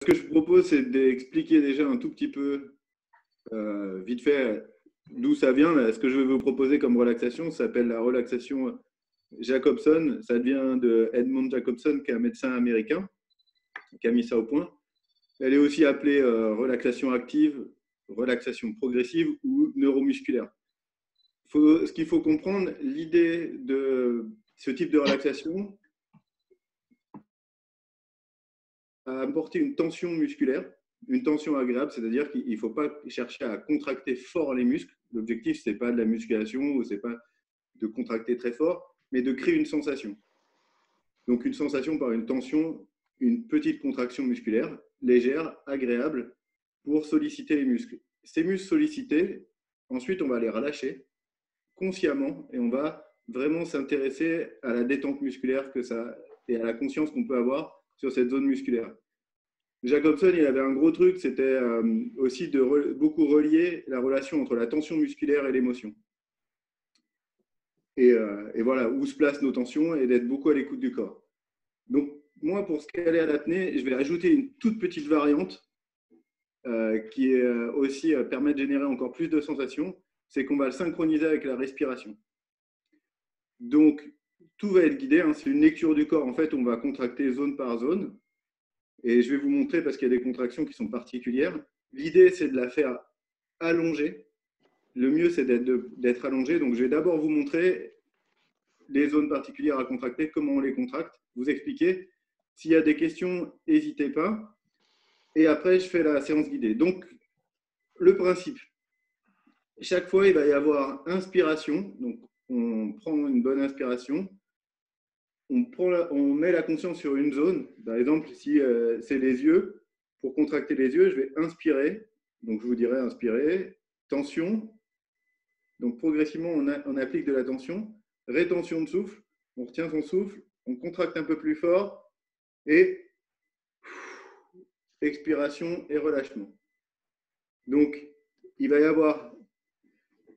Ce que je propose, c'est d'expliquer déjà un tout petit peu, vite fait, d'où ça vient. Ce que je vais vous proposer comme relaxation, ça s'appelle la relaxation Jacobson. Ça vient de Edmond Jacobson, qui est un médecin américain, qui a mis ça au point. Elle est aussi appelée relaxation active, relaxation progressive ou neuromusculaire. Ce qu'il faut comprendre, l'idée de ce type de relaxation a apporté une tension musculaire, une tension agréable, c'est-à-dire qu'il ne faut pas chercher à contracter fort les muscles. L'objectif, ce n'est pas de la musculation ou ce n'est pas de contracter très fort, mais de créer une sensation. Donc une sensation par une tension, une petite contraction musculaire, légère, agréable, pour solliciter les muscles. Ces muscles sollicités, ensuite on va les relâcher consciemment et on va vraiment s'intéresser à la détente musculaire que ça, et à la conscience qu'on peut avoir sur cette zone musculaire. Jacobson, il avait un gros truc, c'était aussi de beaucoup relier la relation entre la tension musculaire et l'émotion. Et voilà, où se placent nos tensions et d'être beaucoup à l'écoute du corps. Donc, moi, pour scaler à l'apnée, je vais ajouter une toute petite variante qui est aussi permet de générer encore plus de sensations, c'est qu'on va le synchroniser avec la respiration. Donc, tout va être guidé, hein, c'est une lecture du corps. En fait, on va contracter zone par zone. Et je vais vous montrer parce qu'il y a des contractions qui sont particulières. L'idée, c'est de la faire allonger. Le mieux, c'est d'être allongé. Donc, je vais d'abord vous montrer les zones particulières à contracter, comment on les contracte, vous expliquer. S'il y a des questions, n'hésitez pas. Et après, je fais la séance guidée. Donc, le principe. Chaque fois, il va y avoir inspiration. Donc, on prend une bonne inspiration. On met la conscience sur une zone. Par exemple, si c'est les yeux, pour contracter les yeux, je vais inspirer. Donc, je vous dirai inspirer. Tension. Donc, progressivement, on applique de la tension. Rétention de souffle. On retient son souffle. On contracte un peu plus fort. Et expiration et relâchement. Donc, il va y avoir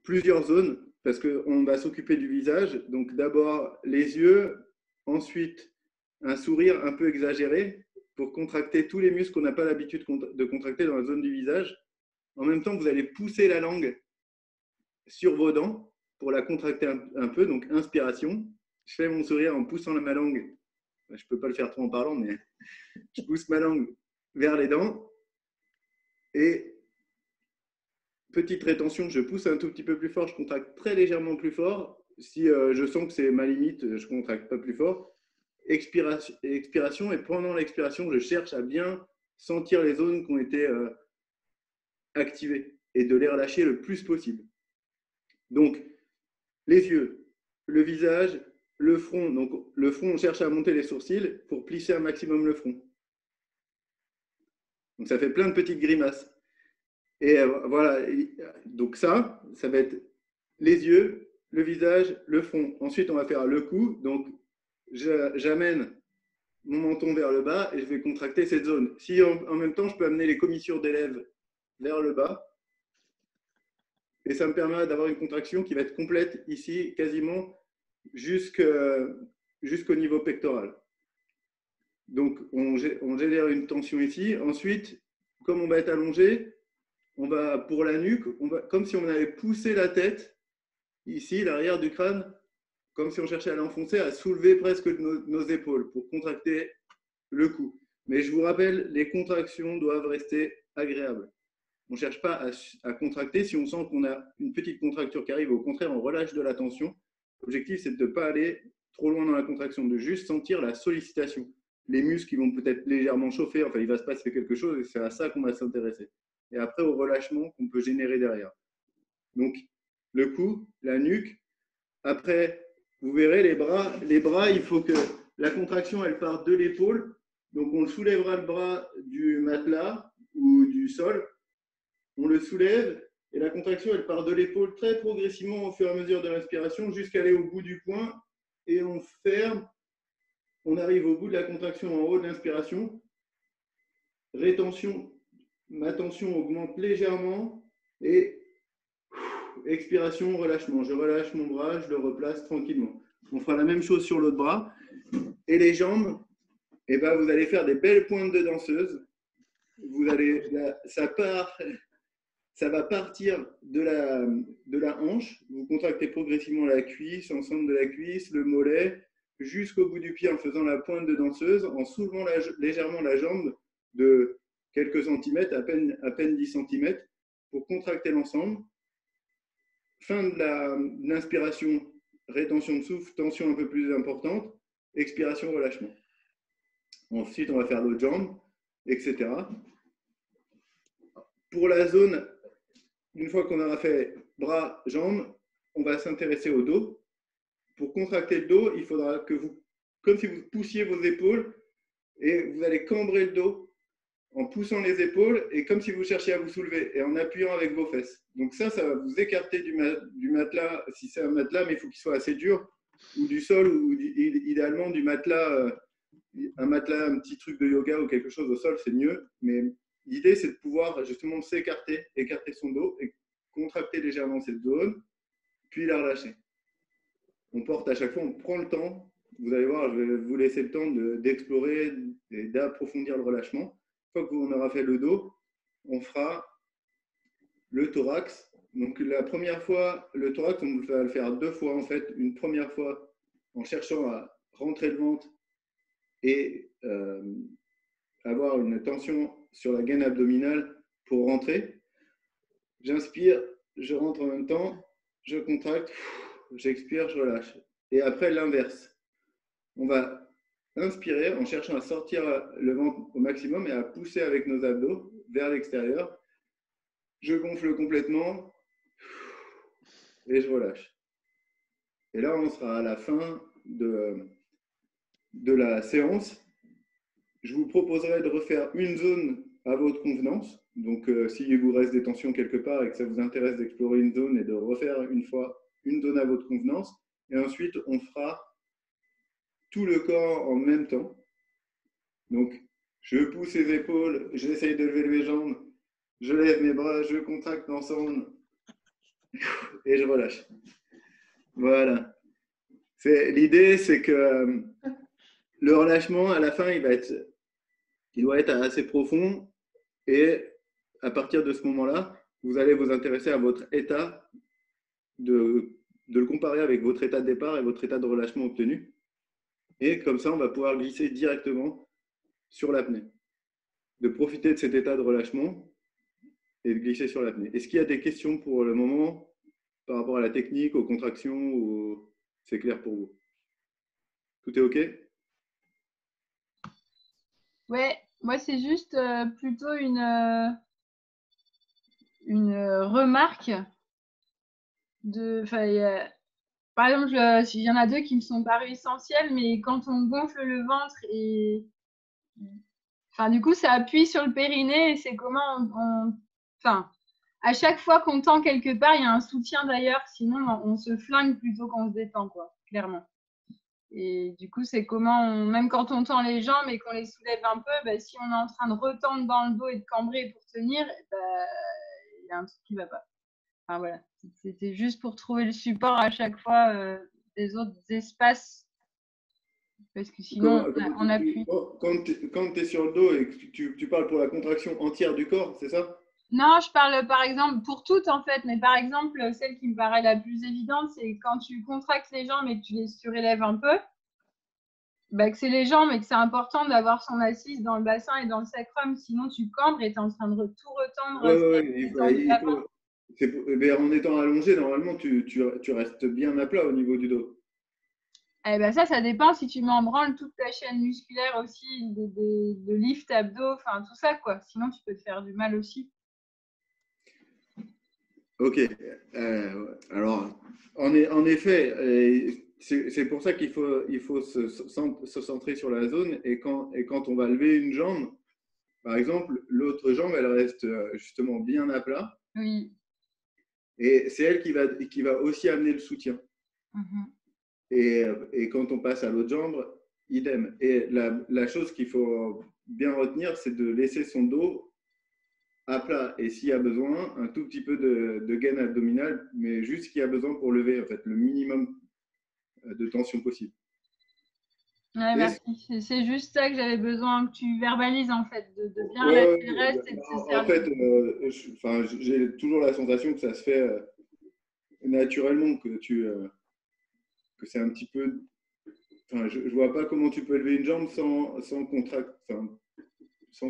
plusieurs zones parce qu'on va s'occuper du visage. Donc, d'abord, les yeux. Ensuite, un sourire un peu exagéré pour contracter tous les muscles qu'on n'a pas l'habitude de contracter dans la zone du visage. En même temps, vous allez pousser la langue sur vos dents pour la contracter un peu. Donc, inspiration. Je fais mon sourire en poussant ma langue. Je ne peux pas le faire trop en parlant, mais je pousse ma langue vers les dents. Et petite rétention, je pousse un tout petit peu plus fort. Je contracte très légèrement plus fort. Si je sens que c'est ma limite, je ne contracte pas plus fort. Expiration, et pendant l'expiration, je cherche à bien sentir les zones qui ont été activées et de les relâcher le plus possible. Donc, les yeux, le visage, le front. Donc, le front, on cherche à monter les sourcils pour plisser un maximum le front. Donc, ça fait plein de petites grimaces. Et voilà, donc ça va être les yeux, le visage, le front. Ensuite, on va faire le cou. Donc, j'amène mon menton vers le bas et je vais contracter cette zone. Si en même temps, je peux amener les commissures des lèvres vers le bas, et ça me permet d'avoir une contraction qui va être complète ici, quasiment jusqu'au niveau pectoral. Donc, on génère une tension ici. Ensuite, comme on va être allongé, on va, pour la nuque, comme si on avait poussé la tête ici, l'arrière du crâne, comme si on cherchait à l'enfoncer, à soulever presque nos épaules pour contracter le cou. Mais je vous rappelle, les contractions doivent rester agréables. On ne cherche pas à contracter si on sent qu'on a une petite contracture qui arrive. Au contraire, on relâche de la tension. L'objectif, c'est de ne pas aller trop loin dans la contraction, de juste sentir la sollicitation. Les muscles qui vont peut-être légèrement chauffer, enfin, il va se passer quelque chose et c'est à ça qu'on va s'intéresser. Et après, au relâchement qu'on peut générer derrière. Donc, le cou, la nuque. Après, vous verrez, les bras, il faut que la contraction, elle parte de l'épaule. Donc, on soulèvera le bras du matelas ou du sol. On le soulève et la contraction, elle part de l'épaule très progressivement au fur et à mesure de l'inspiration jusqu'à aller au bout du poing. Et on ferme. On arrive au bout de la contraction en haut de l'inspiration. Rétention. Ma tension augmente légèrement et expiration, relâchement. Je relâche mon bras, je le replace tranquillement. On fera la même chose sur l'autre bras. Et les jambes, eh ben, vous allez faire des belles pointes de danseuse. ça va partir de la hanche. Vous contractez progressivement la cuisse, l'ensemble de la cuisse, le mollet, jusqu'au bout du pied en faisant la pointe de danseuse, en soulevant légèrement la jambe de quelques centimètres, à peine 10 centimètres, pour contracter l'ensemble. Fin de l'inspiration, rétention de souffle, tension un peu plus importante, expiration, relâchement. Ensuite, on va faire l'autre jambe, etc. Pour la zone, une fois qu'on aura fait bras, jambes, on va s'intéresser au dos. Pour contracter le dos, il faudra que vous, comme si vous poussiez vos épaules, et vous allez cambrer le dos en poussant les épaules et comme si vous cherchiez à vous soulever et en appuyant avec vos fesses. Donc ça va vous écarter du matelas, si c'est un matelas, mais il faut qu'il soit assez dur, ou du sol, ou idéalement du matelas, un matelas, un petit truc de yoga ou quelque chose au sol, c'est mieux. Mais l'idée, c'est de pouvoir justement s'écarter, écarter son dos et contracter légèrement cette zone, puis la relâcher. On porte à chaque fois, on prend le temps. Vous allez voir, je vais vous laisser le temps d'explorer et d'approfondir le relâchement. Une fois qu'on aura fait le dos, on fera le thorax. Donc la première fois, le thorax, on va le faire 2 fois en fait. Une première fois en cherchant à rentrer le ventre et avoir une tension sur la gaine abdominale pour rentrer. J'inspire, je rentre en même temps, je contracte, j'expire, je relâche. Et après l'inverse. On va inspirer en cherchant à sortir le ventre au maximum et à pousser avec nos abdos vers l'extérieur. Je gonfle complètement et je relâche. Et là, on sera à la fin de la séance. Je vous proposerai de refaire une zone à votre convenance. Donc, s'il vous reste des tensions quelque part et que ça vous intéresse d'explorer une zone et de refaire une fois une zone à votre convenance. Et ensuite, on fera tout le corps en même temps. Donc, je pousse les épaules, j'essaye de lever mes jambes, je lève mes bras, je contracte l'ensemble et je relâche. Voilà. L'idée, c'est que le relâchement, à la fin, il doit être assez profond et à partir de ce moment-là, vous allez vous intéresser à votre état, de le comparer avec votre état de départ et votre état de relâchement obtenu. Et comme ça, on va pouvoir glisser directement sur l'apnée. De profiter de cet état de relâchement et de glisser sur l'apnée. Est-ce qu'il y a des questions pour le moment par rapport à la technique, aux contractions, ou c'est clair pour vous? Tout est OK? Ouais, moi c'est juste plutôt une remarque par exemple, il y en a 2 qui me sont parues essentielles, mais quand on gonfle le ventre et du coup ça appuie sur le périnée et c'est comment à chaque fois qu'on tend quelque part, il y a un soutien d'ailleurs, sinon on se flingue plutôt qu'on se détend, quoi, clairement. Et du coup, c'est comment, même quand on tend les jambes et qu'on les soulève un peu, si on est en train de retendre dans le dos et de cambrer pour tenir, il y a un truc qui ne va pas. Enfin, voilà. C'était juste pour trouver le support à chaque fois des autres espaces. Parce que sinon, on appuie. Quand tu es sur le dos et que tu parles pour la contraction entière du corps, c'est ça? Non, je parle par exemple pour toutes en fait, mais par exemple, celle qui me paraît la plus évidente, c'est quand tu contractes les jambes et que tu les surélèves un peu, que c'est les jambes et que c'est important d'avoir son assise dans le bassin et dans le sacrum, sinon tu cambres et tu es en train de tout retendre. En étant allongé, normalement, tu restes bien à plat au niveau du dos. Ça dépend si tu mets en branle toute ta chaîne musculaire aussi, de lift abdos, tout ça, quoi. Sinon, tu peux te faire du mal aussi. Ok. Alors, en effet, c'est pour ça qu'il faut se centrer sur la zone. Et quand on va lever une jambe, par exemple, l'autre jambe, elle reste justement bien à plat. Oui. Et c'est elle qui va aussi amener le soutien. Mm-hmm. Et quand on passe à l'autre jambe, idem. Et la chose qu'il faut bien retenir, c'est de laisser son dos à plat. Et s'il y a besoin, un tout petit peu de gaine abdominale, mais juste ce qu'il y a besoin pour lever, en fait, le minimum de tension possible. Ouais, Et merci. C'est juste ça que j'avais besoin que tu verbalises en fait, de bien ouais, lâcher ouais, le reste et de se en servir. fait, enfin, j'ai toujours la sensation que ça se fait naturellement, que c'est un petit peu. Enfin, je vois pas comment tu peux lever une jambe sans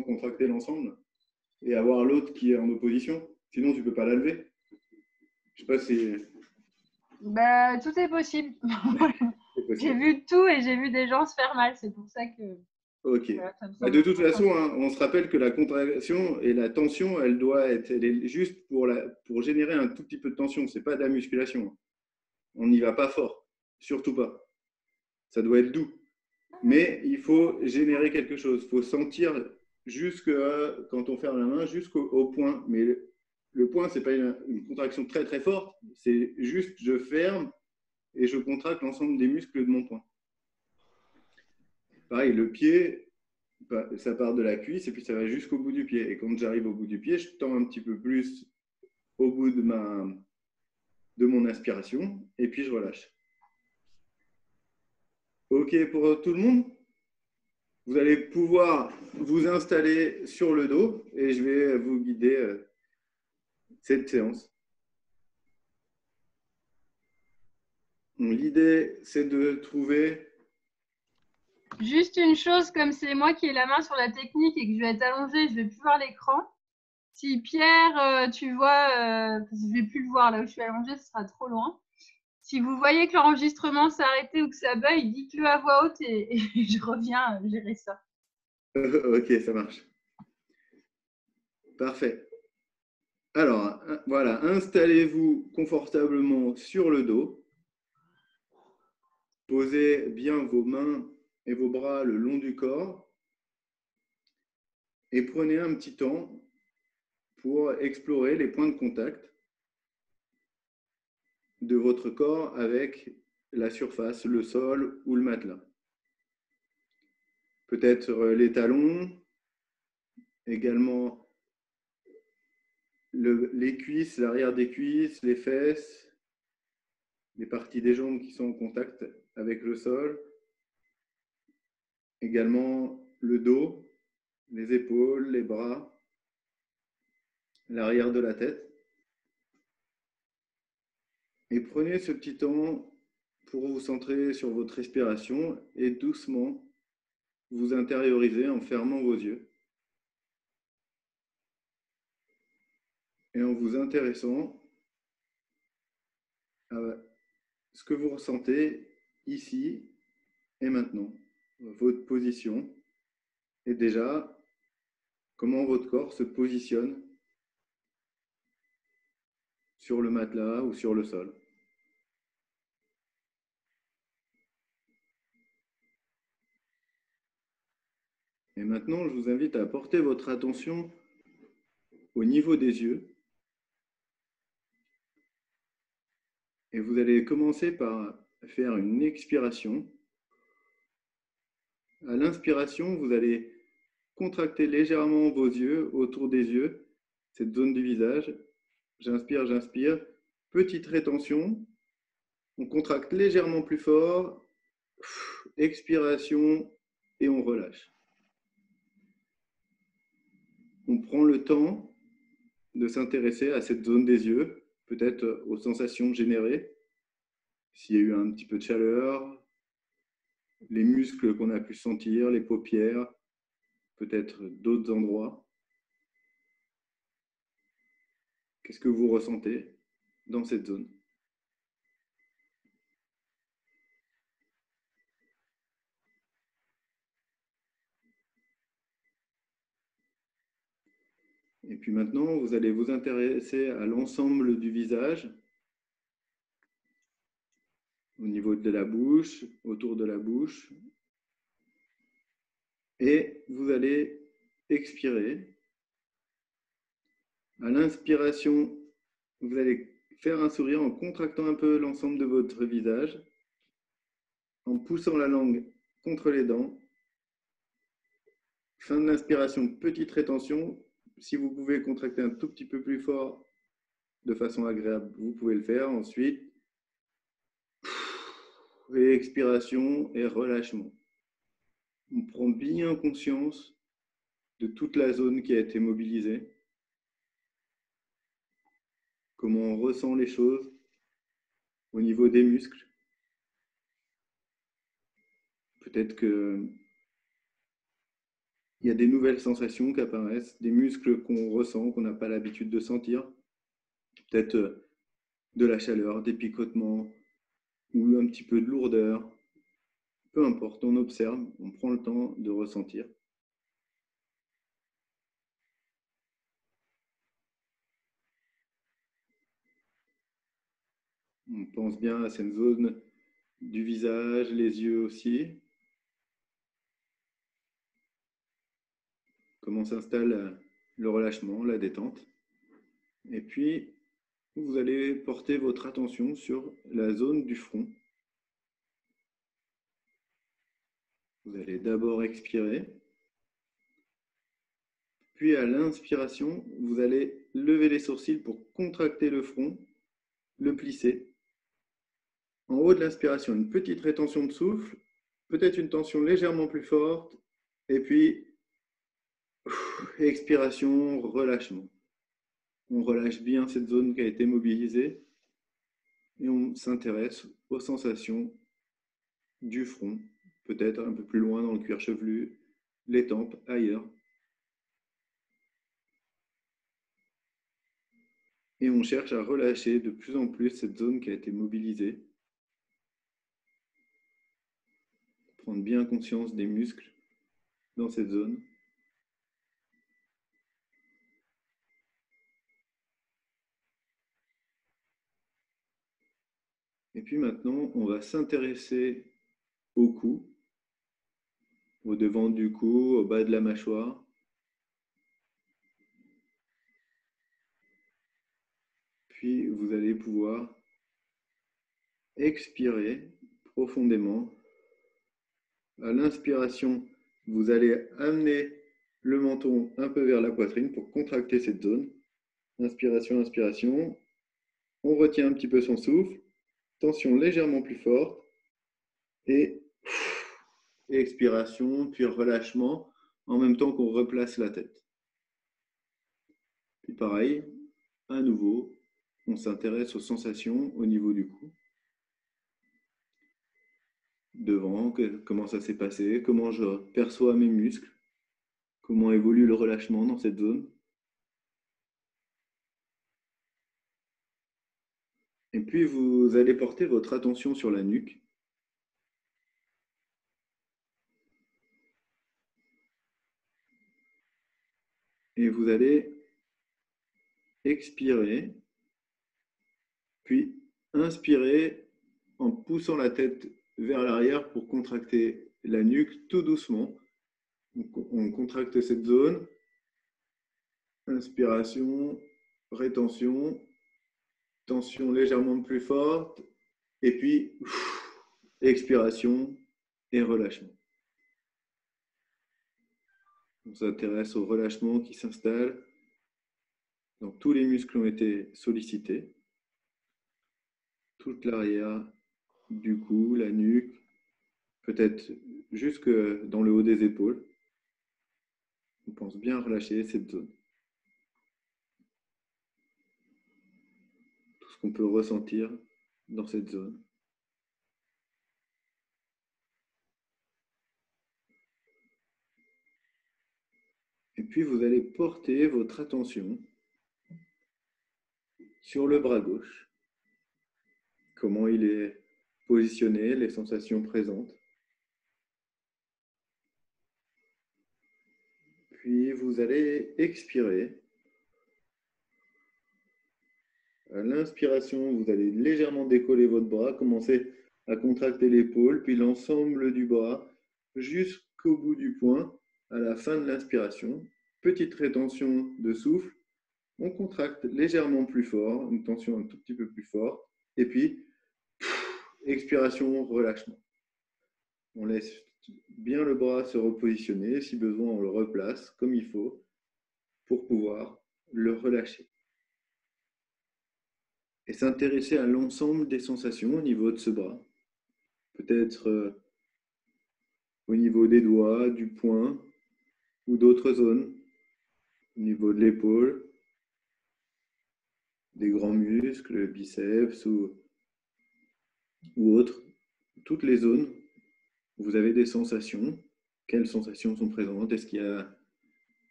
contracter l'ensemble et avoir l'autre qui est en opposition. Sinon, tu peux pas la lever. Je sais pas si Bah, tout est possible. c'est J'ai possible. vu tout et j'ai vu des gens se faire mal. C'est pour ça que Ok. voilà, ça me Bah, semble de toute important. façon, hein, on se rappelle que la contraction et la tension, elle est juste pour générer un tout petit peu de tension. C'est pas de la musculation. On n'y va pas fort, surtout pas. Ça doit être doux. Mais il faut générer quelque chose. Il faut sentir jusque quand on ferme la main jusqu'au point. Mais le point, c'est pas une contraction très très forte. C'est juste je ferme et je contracte l'ensemble des muscles de mon poing. Pareil, le pied, ça part de la cuisse et puis ça va jusqu'au bout du pied. Et quand j'arrive au bout du pied, je tends un petit peu plus au bout de mon inspiration et puis je relâche. OK pour tout le monde? Vous allez pouvoir vous installer sur le dos et je vais vous guider cette séance. L'idée, c'est de trouver. Juste une chose, comme c'est moi qui ai la main sur la technique et que je vais être allongée, je vais plus voir l'écran. Si Pierre, tu vois, je vais plus le voir là où je suis allongée, ce sera trop loin. Si vous voyez que l'enregistrement s'est arrêté ou que ça bug, dites-le à voix haute et je reviens gérer ça. OK, ça marche. Parfait. Alors, voilà, installez-vous confortablement sur le dos. Posez bien vos mains et vos bras le long du corps et prenez un petit temps pour explorer les points de contact de votre corps avec la surface, le sol ou le matelas. Peut-être les talons, également les cuisses, l'arrière des cuisses, les fesses, les parties des jambes qui sont en contact avec le sol, également le dos, les épaules, les bras, l'arrière de la tête. Et prenez ce petit temps pour vous centrer sur votre respiration et doucement vous intérioriser en fermant vos yeux et en vous intéressant à ce que vous ressentez ici et maintenant, votre position et déjà comment votre corps se positionne sur le matelas ou sur le sol. Et maintenant, je vous invite à porter votre attention au niveau des yeux. Et vous allez commencer par faire une expiration. À l'inspiration, vous allez contracter légèrement vos yeux, autour des yeux, cette zone du visage. J'inspire, j'inspire. Petite rétention. On contracte légèrement plus fort. Expiration et on relâche. On prend le temps de s'intéresser à cette zone des yeux, peut-être aux sensations générées, s'il y a eu un petit peu de chaleur, les muscles qu'on a pu sentir, les paupières, peut-être d'autres endroits. Qu'est-ce que vous ressentez dans cette zone? Et puis maintenant, vous allez vous intéresser à l'ensemble du visage, au niveau de la bouche, autour de la bouche. Et vous allez expirer. À l'inspiration, vous allez faire un sourire en contractant un peu l'ensemble de votre visage, en poussant la langue contre les dents. Fin de l'inspiration, petite rétention. Si vous pouvez contracter un tout petit peu plus fort de façon agréable, vous pouvez le faire. Ensuite, et expiration et relâchement. On prend bien conscience de toute la zone qui a été mobilisée, comment on ressent les choses au niveau des muscles. Peut-être qu'il y a des nouvelles sensations qui apparaissent, des muscles qu'on ressent, qu'on n'a pas l'habitude de sentir. Peut-être de la chaleur, des picotements ou un petit peu de lourdeur. Peu importe, on observe, on prend le temps de ressentir. On pense bien à cette zone du visage, les yeux aussi. Comment s'installe le relâchement, la détente. Et puis, vous allez porter votre attention sur la zone du front. Vous allez d'abord expirer. Puis à l'inspiration, vous allez lever les sourcils pour contracter le front, le plisser. En haut de l'inspiration, une petite rétention de souffle, peut-être une tension légèrement plus forte, et puis expiration, relâchement. On relâche bien cette zone qui a été mobilisée et on s'intéresse aux sensations du front, peut-être un peu plus loin dans le cuir chevelu, les tempes, ailleurs. Et on cherche à relâcher de plus en plus cette zone qui a été mobilisée. Prendre bien conscience des muscles dans cette zone. Et puis maintenant, on va s'intéresser au cou, au devant du cou, au bas de la mâchoire. Puis vous allez pouvoir expirer profondément. À l'inspiration, vous allez amener le menton un peu vers la poitrine pour contracter cette zone. Inspiration, inspiration. On retient un petit peu son souffle. Tension légèrement plus forte. Et expiration, puis relâchement, en même temps qu'on replace la tête. Puis pareil, à nouveau, on s'intéresse aux sensations au niveau du cou. Devant, comment ça s'est passé, comment je perçois mes muscles, comment évolue le relâchement dans cette zone. Et puis vous allez porter votre attention sur la nuque. Et vous allez expirer, puis inspirer en poussant la tête vers l'arrière pour contracter la nuque tout doucement. On contracte cette zone. Inspiration, rétention, tension légèrement plus forte, et puis expiration et relâchement. On s'intéresse au relâchement qui s'installe. Donc tous les muscles ont été sollicités. Toute l'arrière du cou, la nuque, peut-être jusque dans le haut des épaules. On pense bien relâcher cette zone. Tout ce qu'on peut ressentir dans cette zone. Et puis vous allez porter votre attention sur le bras gauche. Comment il est positionné, les sensations présentes. Puis vous allez expirer. À l'inspiration, vous allez légèrement décoller votre bras, commencer à contracter l'épaule, puis l'ensemble du bras jusqu'au bout du poing. À la fin de l'inspiration, petite rétention de souffle. On contracte légèrement plus fort, une tension un tout petit peu plus forte. Et puis, expiration, relâchement. On laisse bien le bras se repositionner. Si besoin, on le replace comme il faut pour pouvoir le relâcher. Et s'intéresser à l'ensemble des sensations au niveau de ce bras. Peut-être au niveau des doigts, du poing ou d'autres zones, au niveau de l'épaule, des grands muscles, biceps ou autres. Toutes les zones, vous avez des sensations. Quelles sensations sont présentes? Est-ce qu'il y a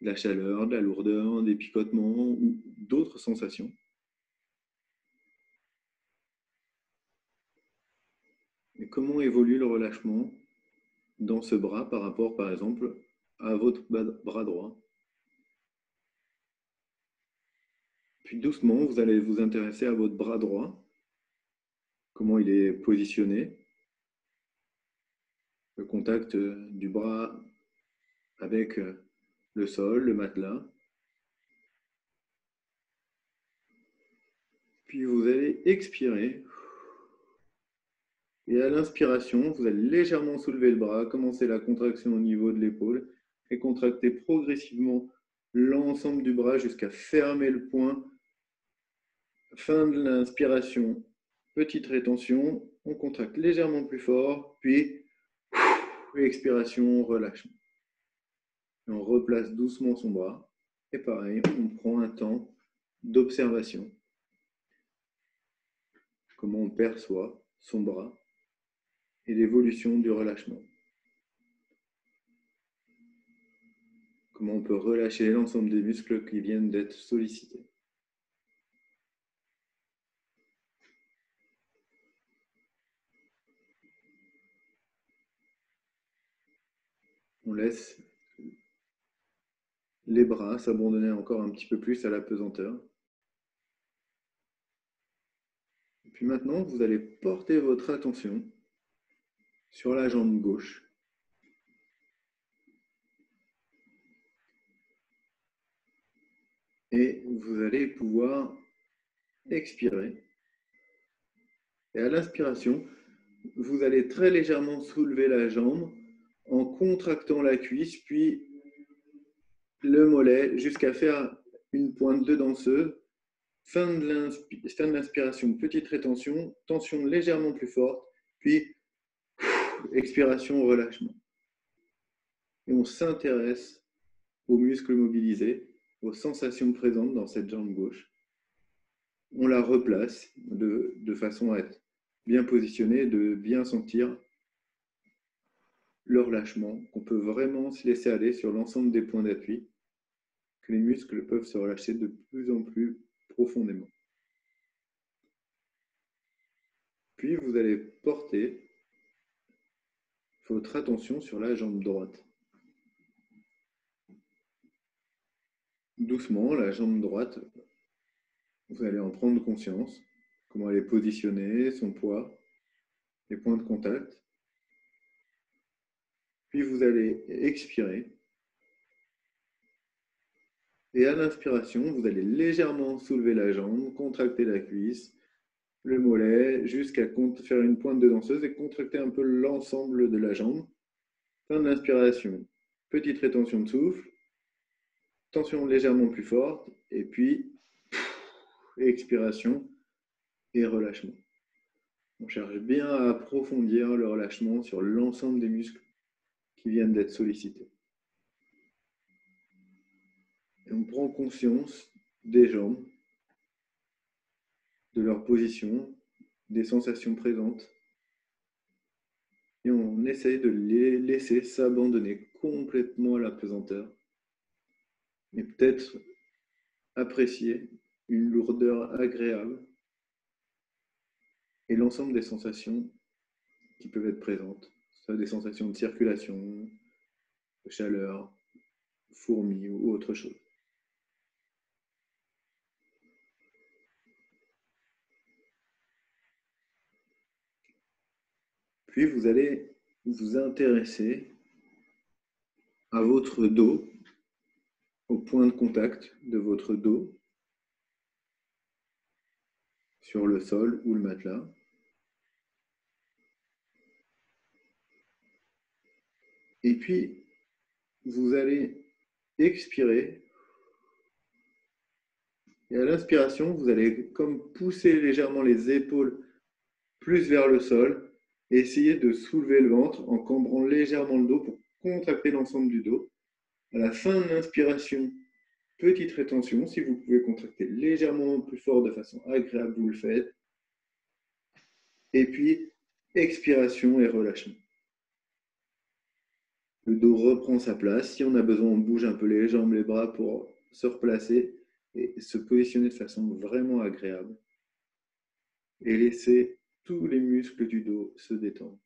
de la chaleur, de la lourdeur, des picotements ou d'autres sensations? Et comment évolue le relâchement dans ce bras par rapport, par exemple, à votre bras droit? Puis doucement, vous allez vous intéresser à votre bras droit, comment il est positionné, le contact du bras avec le sol, le matelas. Puis vous allez expirer. Et à l'inspiration, vous allez légèrement soulever le bras, commencer la contraction au niveau de l'épaule et contracter progressivement l'ensemble du bras jusqu'à fermer le poing. Fin de l'inspiration, petite rétention, on contracte légèrement plus fort, puis expiration, relâchement. Et on replace doucement son bras. Et pareil, on prend un temps d'observation. Comment on perçoit son bras et l'évolution du relâchement. Comment on peut relâcher l'ensemble des muscles qui viennent d'être sollicités. On laisse les bras s'abandonner encore un petit peu plus à la pesanteur. Et puis maintenant, vous allez porter votre attention sur la jambe gauche. Et vous allez pouvoir expirer. Et à l'inspiration, vous allez très légèrement soulever la jambe en contractant la cuisse, puis le mollet jusqu'à faire une pointe de danseuse. Fin de l'inspiration, petite rétention, tension légèrement plus forte, puis expiration, relâchement. Et on s'intéresse aux muscles mobilisés, aux sensations présentes dans cette jambe gauche. On la replace de façon à être bien positionnée, de bien sentir le relâchement, qu'on peut vraiment se laisser aller sur l'ensemble des points d'appui, que les muscles peuvent se relâcher de plus en plus profondément. Puis vous allez porter votre attention sur la jambe droite. Doucement, la jambe droite, vous allez en prendre conscience, comment elle est positionnée, son poids, les points de contact. Puis vous allez expirer. Et à l'inspiration, vous allez légèrement soulever la jambe, contracter la cuisse, le mollet, jusqu'à faire une pointe de danseuse et contracter un peu l'ensemble de la jambe. Fin de l'inspiration, petite rétention de souffle, tension légèrement plus forte, et puis expiration et relâchement. On cherche bien à approfondir le relâchement sur l'ensemble des muscles qui viennent d'être sollicités. Et on prend conscience des jambes, de leur position, des sensations présentes. Et on essaye de les laisser s'abandonner complètement à la pesanteur. Et peut-être apprécier une lourdeur agréable et l'ensemble des sensations qui peuvent être présentes. Ça, des sensations de circulation, de chaleur, fourmis ou autre chose. Puis vous allez vous intéresser à votre dos, au point de contact de votre dos sur le sol ou le matelas. Et puis, vous allez expirer. Et à l'inspiration, vous allez comme pousser légèrement les épaules plus vers le sol essayez de soulever le ventre en cambrant légèrement le dos pour contracter l'ensemble du dos. À la fin de l'inspiration, petite rétention. Si vous pouvez contracter légèrement plus fort de façon agréable, vous le faites. Et puis, expiration et relâchement. Le dos reprend sa place. Si on a besoin, on bouge un peu les jambes, les bras pour se replacer et se positionner de façon vraiment agréable. Et laisser tous les muscles du dos se détendre.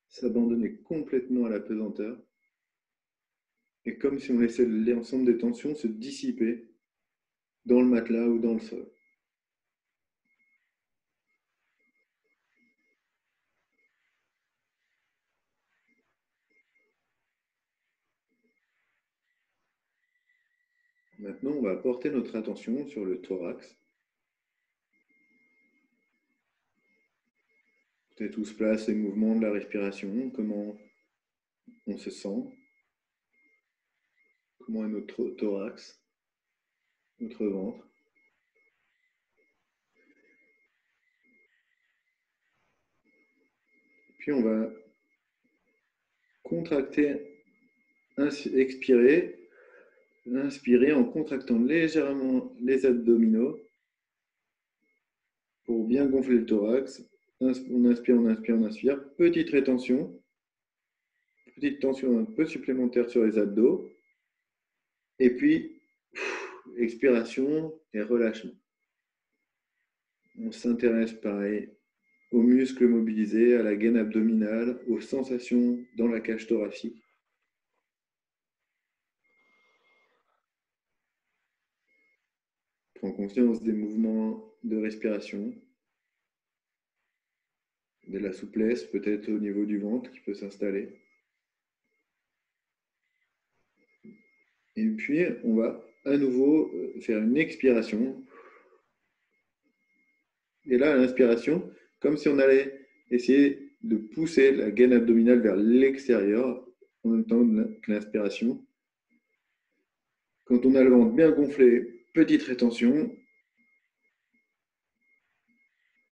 S'abandonner complètement à la pesanteur. Et comme si on laissait l'ensemble des tensions se dissiper dans le matelas ou dans le sol. Maintenant, on va porter notre attention sur le thorax. Peut-être où se placent les mouvements de la respiration, comment on se sent, comment est notre thorax, notre ventre. Puis on va contracter, expirer, inspirer en contractant légèrement les abdominaux pour bien gonfler le thorax. On inspire, on inspire, on inspire. Petite rétention. Petite tension un peu supplémentaire sur les abdos. Et puis, expiration et relâchement. On s'intéresse pareil aux muscles mobilisés, à la gaine abdominale, aux sensations dans la cage thoracique. Prends conscience des mouvements de respiration, de la souplesse peut-être au niveau du ventre qui peut s'installer. Et puis, on va à nouveau faire une expiration. Et là, à l'inspiration, comme si on allait essayer de pousser la gaine abdominale vers l'extérieur en même temps que l'inspiration. Quand on a le ventre bien gonflé, petite rétention,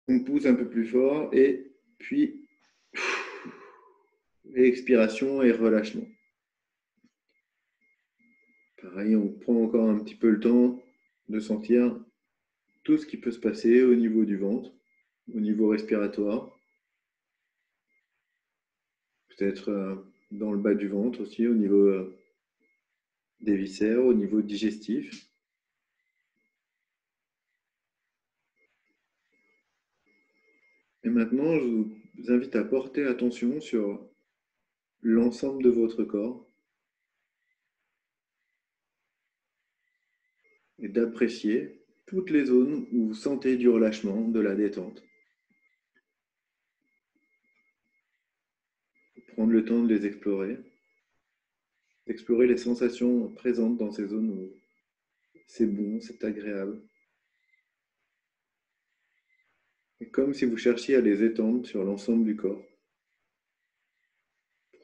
on pousse un peu plus fort et puis expiration et relâchement. Pareil, on prend encore un petit peu le temps de sentir tout ce qui peut se passer au niveau du ventre, au niveau respiratoire. Peut-être dans le bas du ventre aussi, au niveau des viscères, au niveau digestif. Et maintenant, je vous invite à porter attention sur l'ensemble de votre corps et d'apprécier toutes les zones où vous sentez du relâchement, de la détente. Prendre le temps de les explorer, d'explorer les sensations présentes dans ces zones où c'est bon, c'est agréable. Et comme si vous cherchiez à les étendre sur l'ensemble du corps,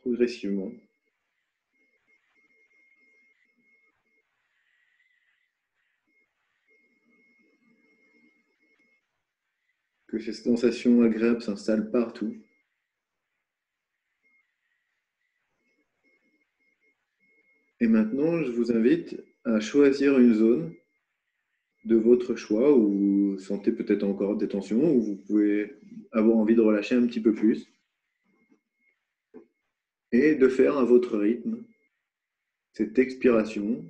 progressivement. Que ces sensations agréables s'installent partout. Et maintenant, je vous invite à choisir une zone de votre choix où vous sentez peut-être encore des tensions, où vous pouvez avoir envie de relâcher un petit peu plus. Et de faire à votre rythme cette expiration,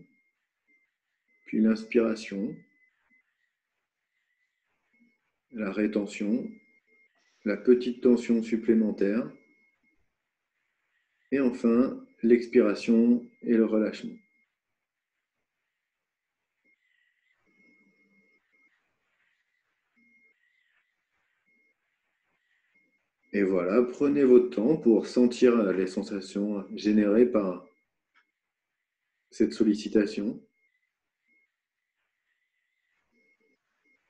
puis l'inspiration, la rétention, la petite tension supplémentaire, et enfin l'expiration et le relâchement. Et voilà, prenez votre temps pour sentir les sensations générées par cette sollicitation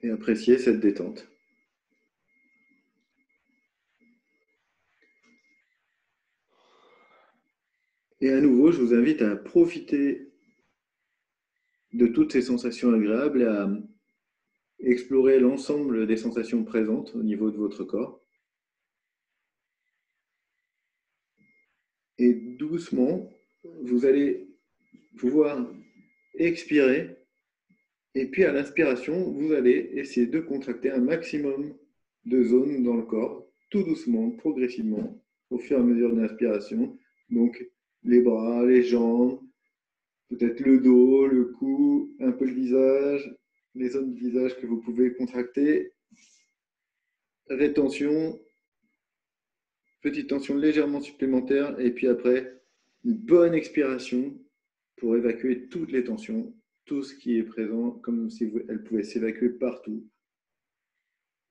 et appréciez cette détente. Et à nouveau, je vous invite à profiter de toutes ces sensations agréables et à explorer l'ensemble des sensations présentes au niveau de votre corps. Et doucement, vous allez pouvoir expirer. Et puis à l'inspiration, vous allez essayer de contracter un maximum de zones dans le corps, tout doucement, progressivement, au fur et à mesure de l'inspiration. Donc les bras, les jambes, peut-être le dos, le cou, un peu le visage, les zones du visage que vous pouvez contracter. Rétention, petite tension légèrement supplémentaire, et puis après, une bonne expiration pour évacuer toutes les tensions, tout ce qui est présent, comme si elle pouvait s'évacuer partout,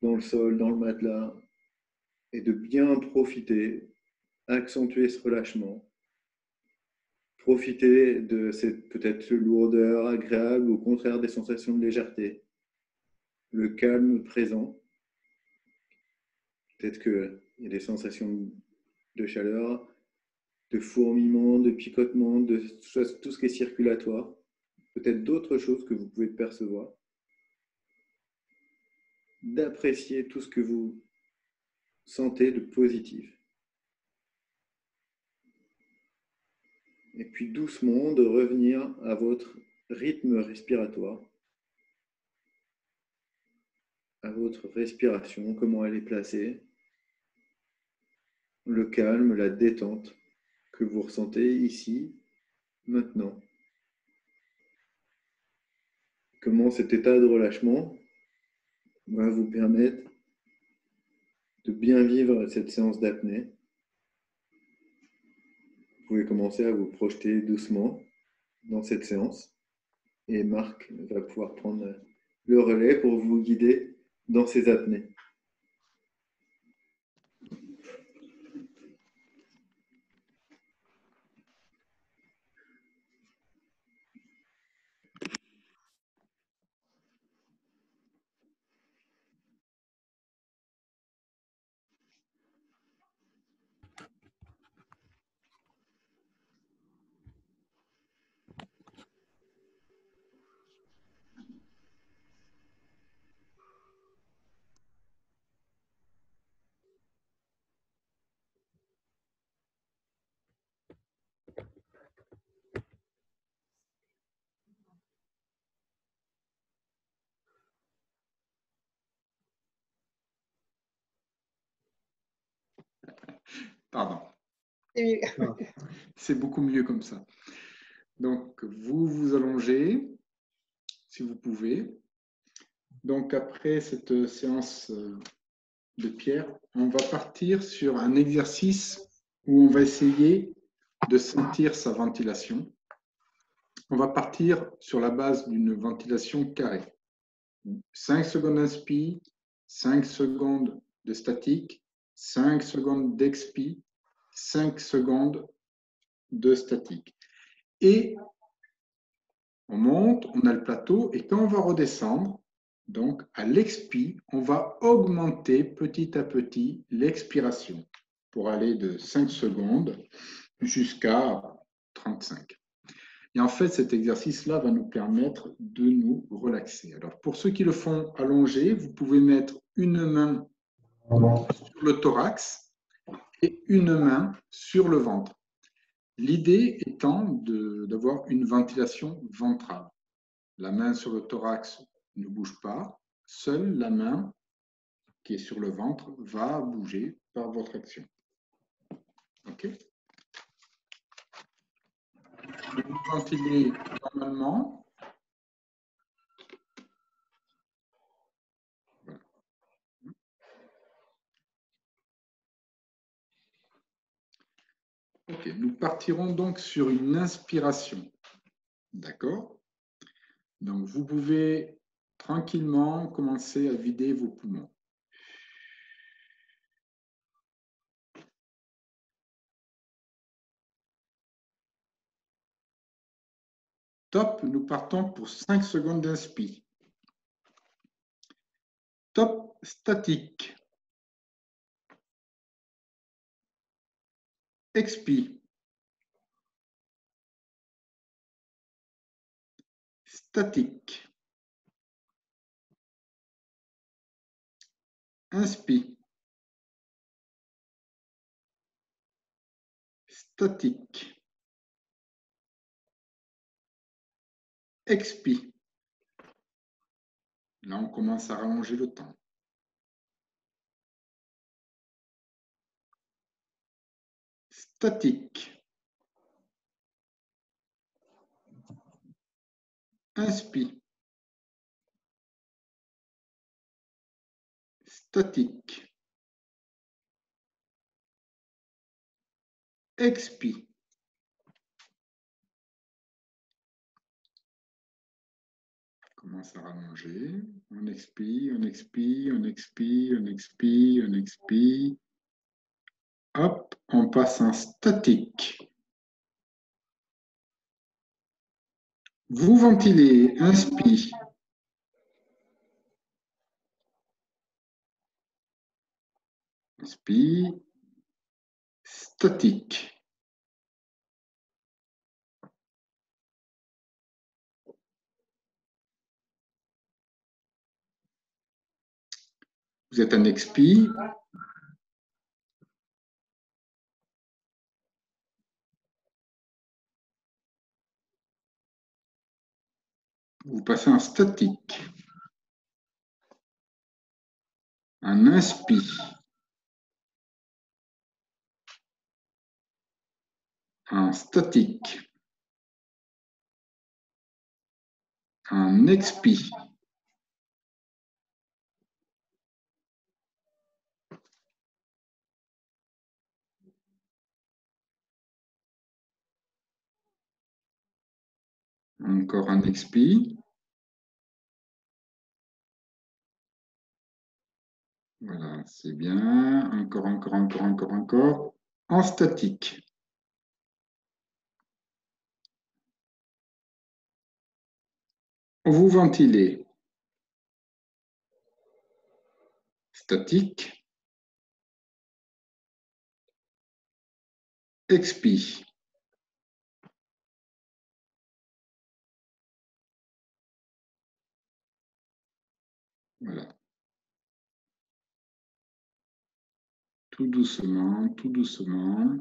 dans le sol, dans le matelas, et de bien profiter, accentuer ce relâchement, profiter de cette peut-être lourdeur agréable, au contraire des sensations de légèreté, le calme présent. Peut-être qu'il y a des sensations de chaleur, de fourmillement, de picotement, de tout ce qui est circulatoire. Peut-être d'autres choses que vous pouvez percevoir. D'apprécier tout ce que vous sentez de positif. Et puis doucement de revenir à votre rythme respiratoire, à votre respiration, comment elle est placée, le calme, la détente que vous ressentez ici, maintenant. Comment cet état de relâchement va vous permettre de bien vivre cette séance d'apnée. Vous pouvez commencer à vous projeter doucement dans cette séance et Marc va pouvoir prendre le relais pour vous guider dans ces apnées. Pardon. C'est beaucoup mieux comme ça. Donc, vous vous allongez, si vous pouvez. Donc, après cette séance de pierre, on va partir sur un exercice où on va essayer de sentir sa ventilation. On va partir sur la base d'une ventilation carrée. 5 secondes d'inspi, 5 secondes de statique, 5 secondes d'expi, 5 secondes de statique. Et on monte, on a le plateau, et quand on va redescendre, donc à l'expi, on va augmenter petit à petit l'expiration pour aller de 5 secondes jusqu'à 35. Et en fait, cet exercice-là va nous permettre de nous relaxer. Alors, pour ceux qui le font allongé, vous pouvez mettre une main sur le thorax et une main sur le ventre. L'idée étant d'avoir une ventilation ventrale. La main sur le thorax ne bouge pas, seule la main qui est sur le ventre va bouger par votre action. OK ? Vous ventilez normalement. Voilà. OK, nous partirons donc sur une inspiration. D'accord ? Donc, vous pouvez tranquillement commencer à vider vos poumons. Top, nous partons pour 5 secondes d'inspi. Top, statique. Expi. Statique. Inspi. statique. Expie. Là, on commence à rallonger le temps. Statique. Inspire. Statique. Expire. Commence à rallonger. On expire, on expire, on expire, on expire, on expire. Hop, on passe en statique. Vous ventilez, inspire. Inspire. Statique. Vous êtes un expire. Vous passez en statique. Un inspire. En statique. Un expire. Encore un expire. Voilà, c'est bien. Encore, encore, encore, encore, encore. En statique. Vous ventilez. Statique. Expire. Voilà. Tout doucement, tout doucement.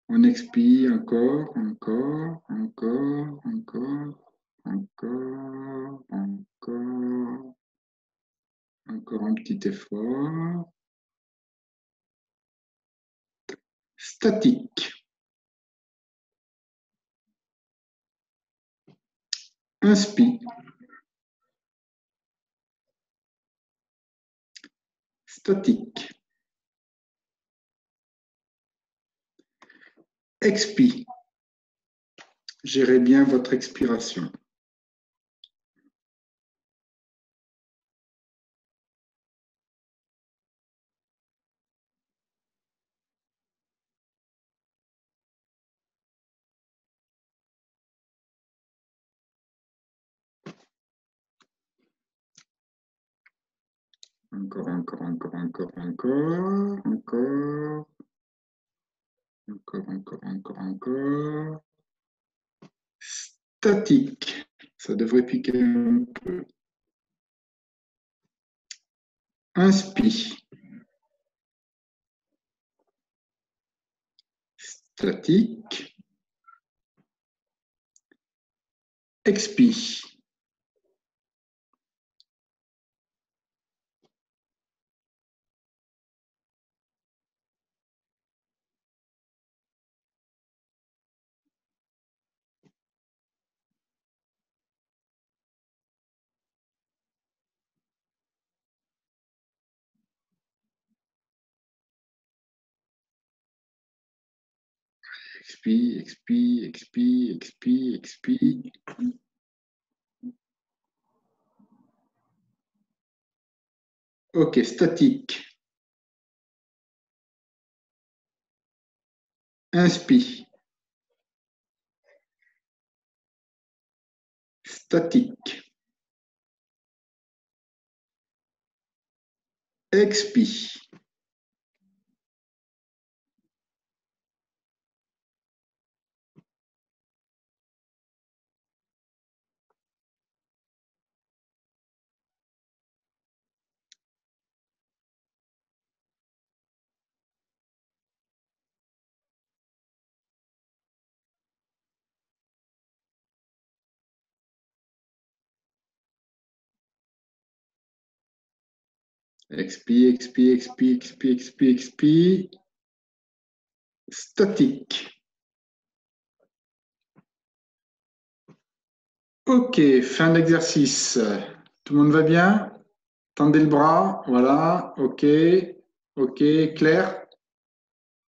On expire encore, encore, encore, encore, encore, encore. Encore un petit effort. Statique. Inspire. Statique. Expire. Gérez bien votre expiration. Encore, encore, encore, encore, encore, encore. Encore, encore, encore, encore. Statique. Ça devrait piquer un peu. Inspire. Statique. Expire. Expire, expire, expire, expire, expire. Ok, statique. Inspire. Statique. Expire. Expire, expire, expire, expire, expire, expire. Statique. Ok, fin d'exercice. Tout le monde va bien? Tendez le bras, voilà, ok, ok, clair.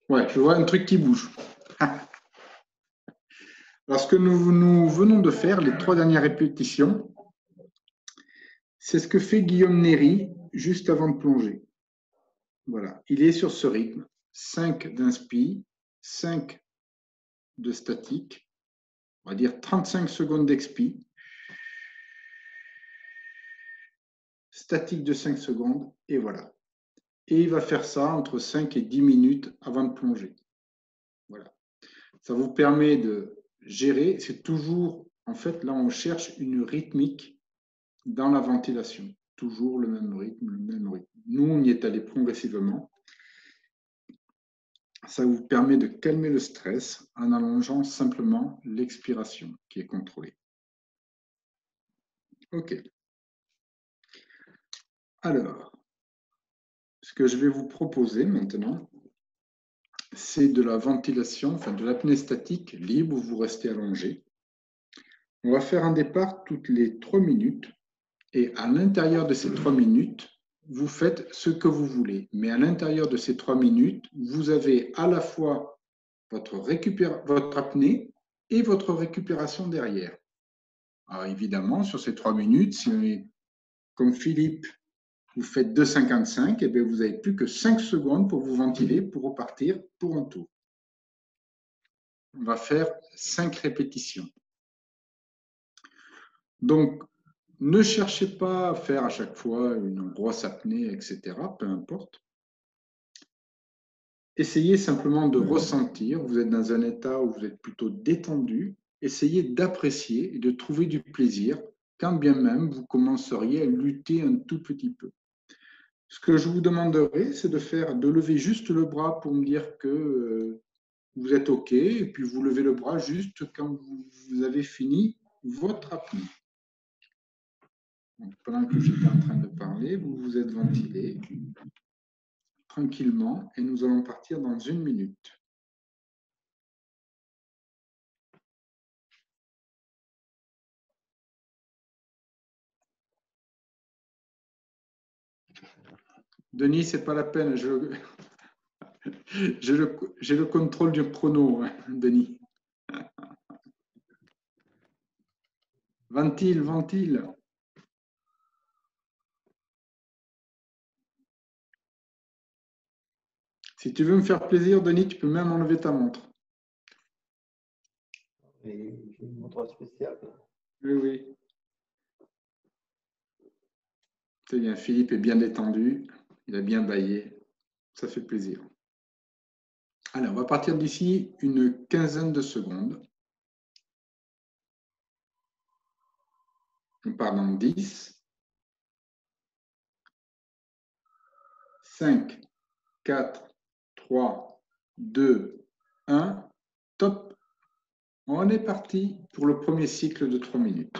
Ouais, je vois un truc qui bouge. Alors, ce que nous venons de faire, les 3 dernières répétitions, c'est ce que fait Guillaume Néry juste avant de plonger. Voilà, il est sur ce rythme. 5 d'inspi, 5 de statique, on va dire 35 secondes d'expi, statique de 5 secondes, et voilà. Et il va faire ça entre 5 et 10 minutes avant de plonger. Voilà. Ça vous permet de gérer, c'est toujours, en fait, là, on cherche une rythmique dans la ventilation. Toujours le même rythme, le même rythme. Nous, on y est allé progressivement. Ça vous permet de calmer le stress en allongeant simplement l'expiration qui est contrôlée. OK. Alors, ce que je vais vous proposer maintenant, c'est de la ventilation, enfin de l'apnée statique libre où vous restez allongé. On va faire un départ toutes les 3 minutes et à l'intérieur de ces 3 minutes, vous faites ce que vous voulez. Mais à l'intérieur de ces 3 minutes, vous avez à la fois votre apnée et votre récupération derrière. Alors évidemment, sur ces 3 minutes, si, comme Philippe, vous faites 2,55, et bien vous n'avez plus que 5 secondes pour vous ventiler, pour repartir pour un tour. On va faire 5 répétitions. Donc, ne cherchez pas à faire à chaque fois une grosse apnée, etc. Peu importe. Essayez simplement de ressentir. Vous êtes dans un état où vous êtes plutôt détendu. Essayez d'apprécier et de trouver du plaisir, quand bien même vous commenceriez à lutter un tout petit peu. Ce que je vous demanderai, c'est de lever juste le bras pour me dire que vous êtes OK, et puis vous levez le bras juste quand vous avez fini votre apnée. Donc, pendant que j'étais en train de parler, vous vous êtes ventilé tranquillement et nous allons partir dans 1 minute. Denis, c'est pas la peine, j'ai le contrôle du chrono, hein, Denis. Ventile, ventile. Si tu veux me faire plaisir, Denis, tu peux même enlever ta montre. J'ai une montre spéciale. Oui, oui. C'est bien, Philippe est bien détendu, il a bien baillé, ça fait plaisir. Allez, on va partir d'ici une quinzaine de secondes. On part dans 10, 5, 4, 3, 2, 1, top. On est parti pour le premier cycle de 3 minutes.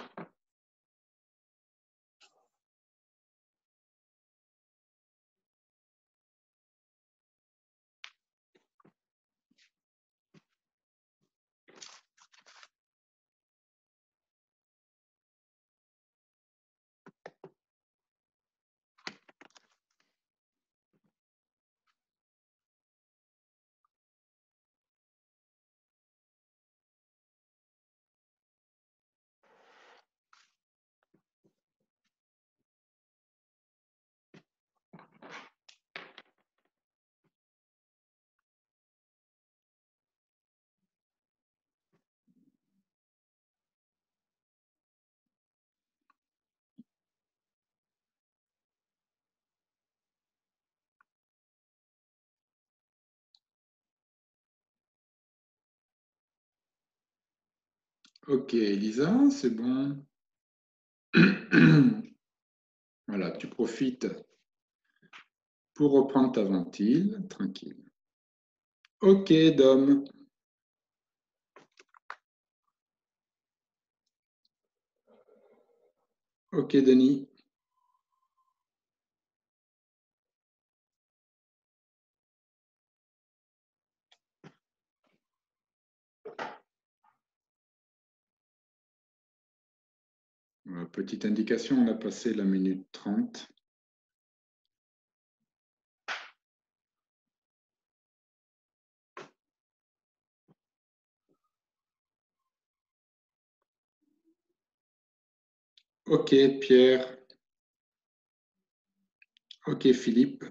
Ok, Elisa, c'est bon. Voilà, tu profites pour reprendre ta ventile, tranquille. Ok, Dom. Ok, Denis. Petite indication, on a passé la minute 30. Ok, Pierre. Ok, Philippe.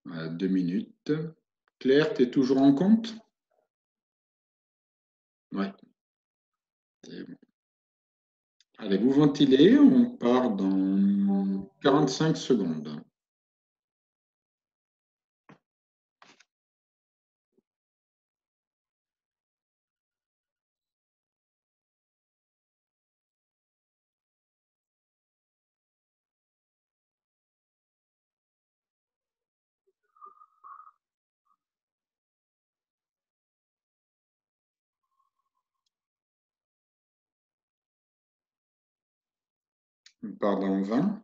Voilà, 2 minutes. Claire, tu es toujours en compte? Oui. Allez, vous ventilez, on part dans 45 secondes. On part dans 20.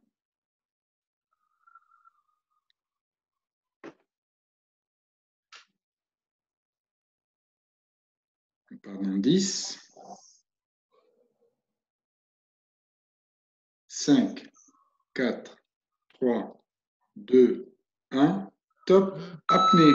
On part dans 10. 5, 4, 3, 2, 1. Top, apnée.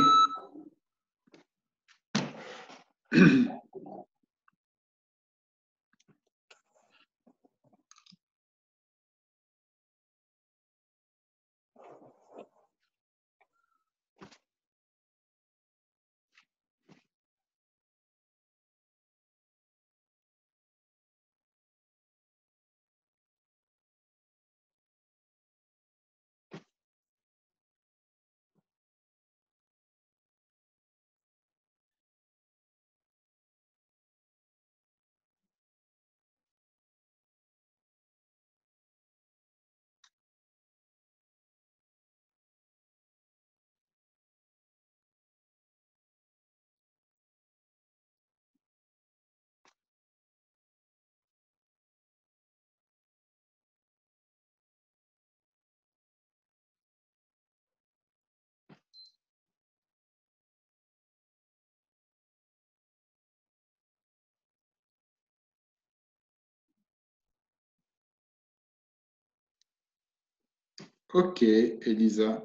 Ok, Elisa.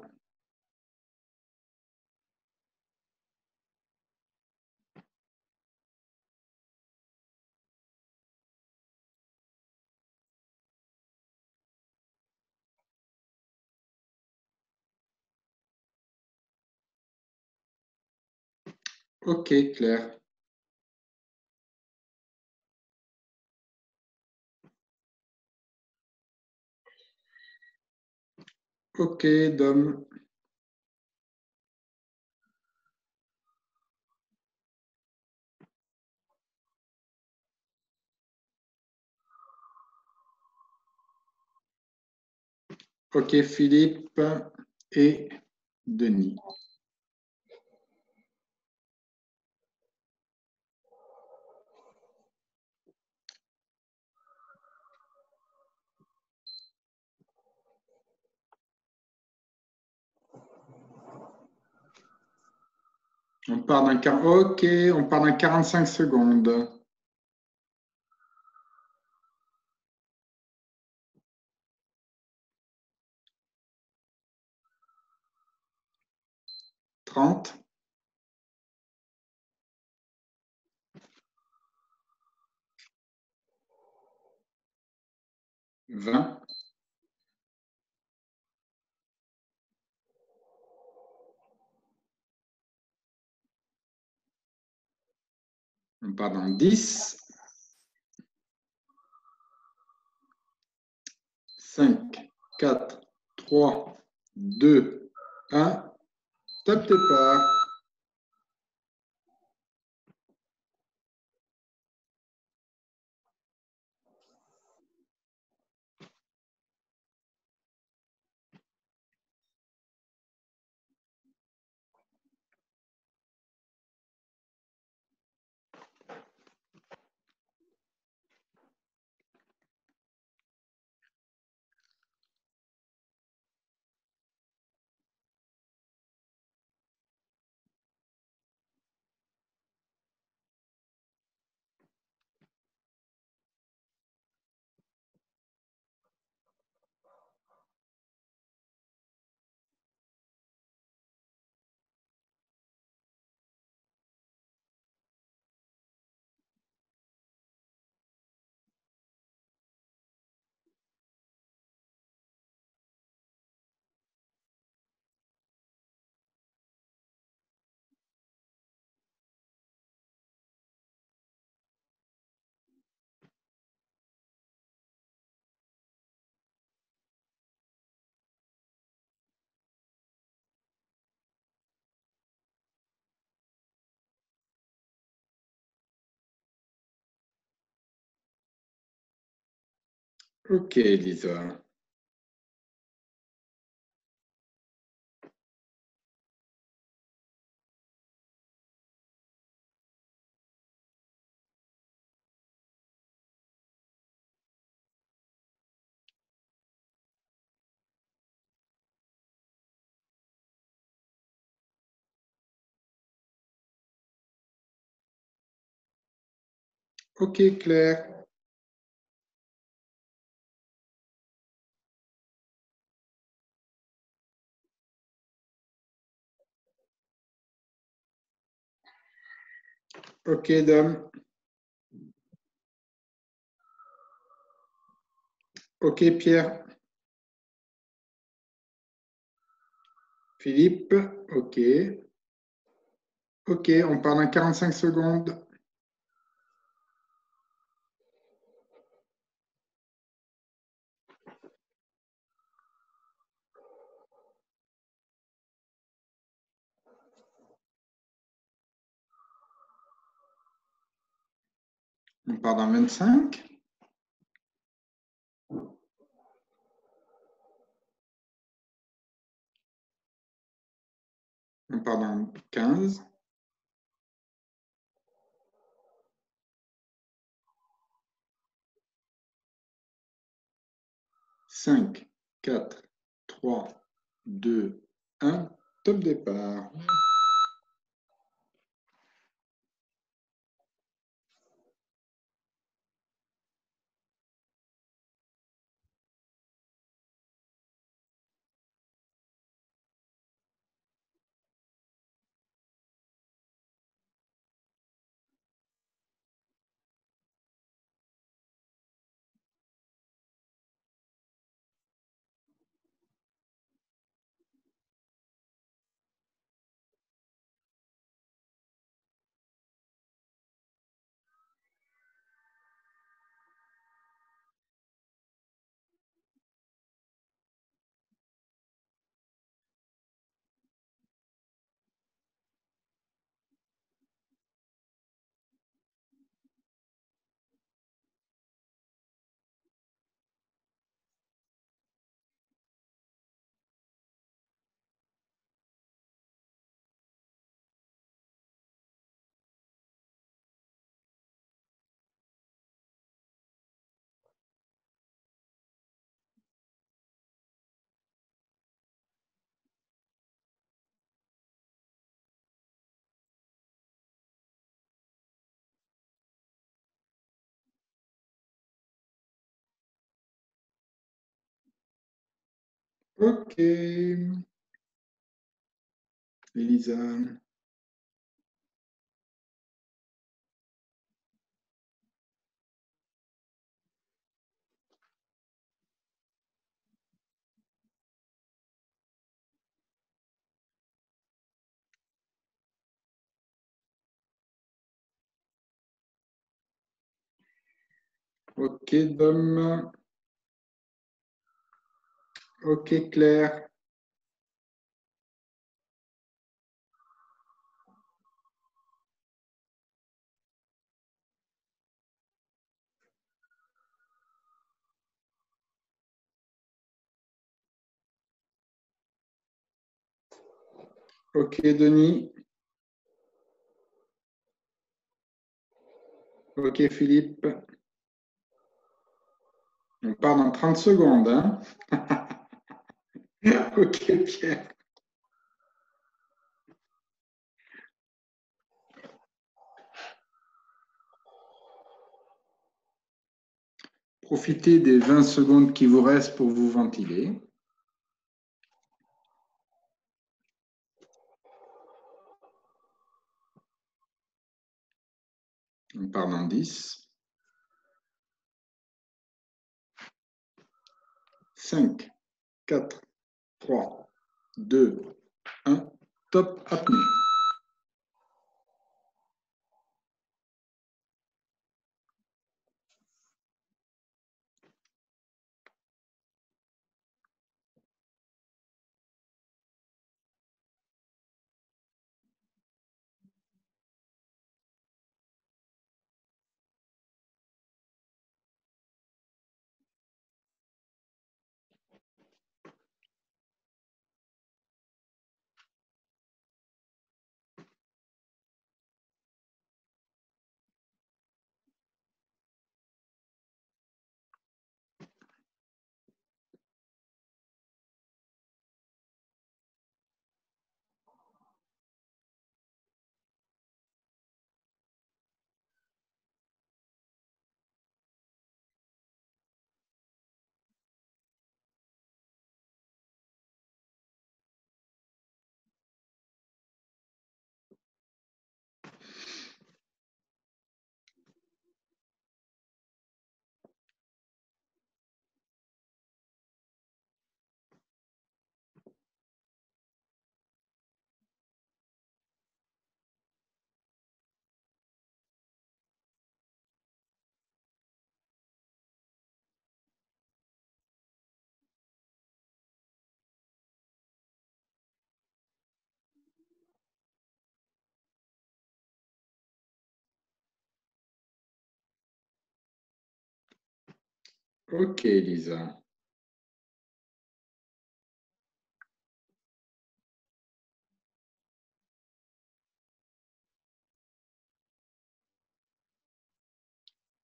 Ok, Claire. Ok, Dom. Ok, Philippe et Denis. Ok, on part dans 45 secondes. Trente. 20. On part dans 10. 5, 4, 3, 2, 1. Top départ. Ok, Lisa. Ok, Claire. Ok, Dom. Ok, Pierre. Philippe. Ok. Ok, on parle en 45 secondes. On part dans 25. On part dans 15. 5, 4, 3, 2, 1. Top départ. Ok. Elisa. Ok, Dom. Ok, Claire. Ok, Denis. Ok, Philippe. On part dans 30 secondes. Hein. Ok, Pierre. Profitez des 20 secondes qui vous restent pour vous ventiler. On part dans 10. 5, 4, 3, 2, 1. Top apnée. Ok, Lisa.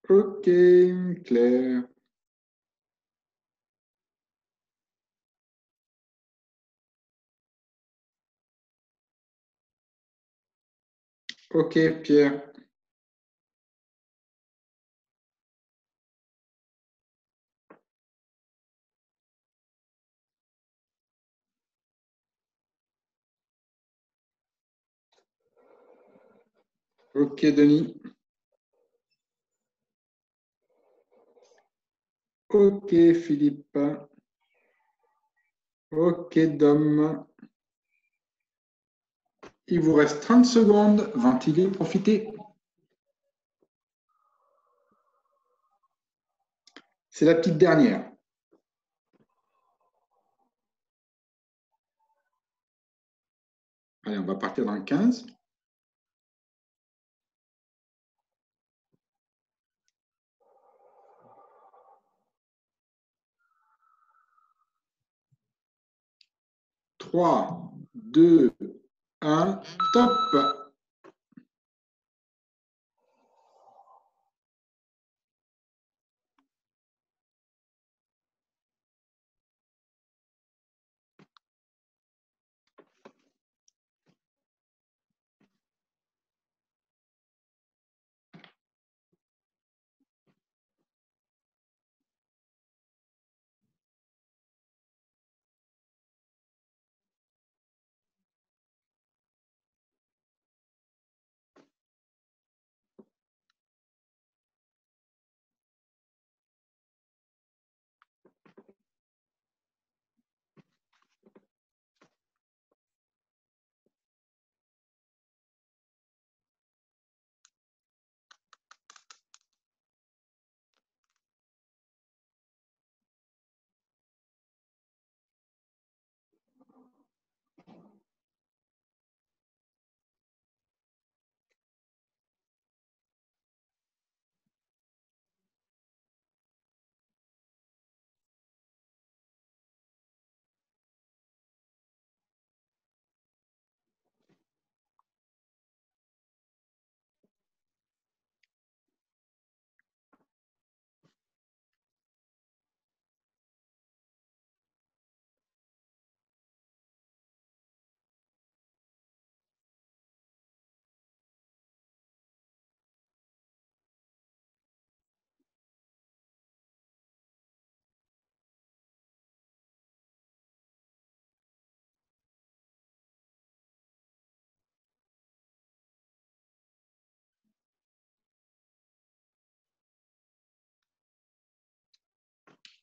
Ok, Claire. Ok, Pierre. Ok, Denis. Ok, Philippe. Ok, Dom. Il vous reste 30 secondes. Ventilez, profitez. C'est la petite dernière. Allez, on va partir dans le 15. Trois, deux, un, top.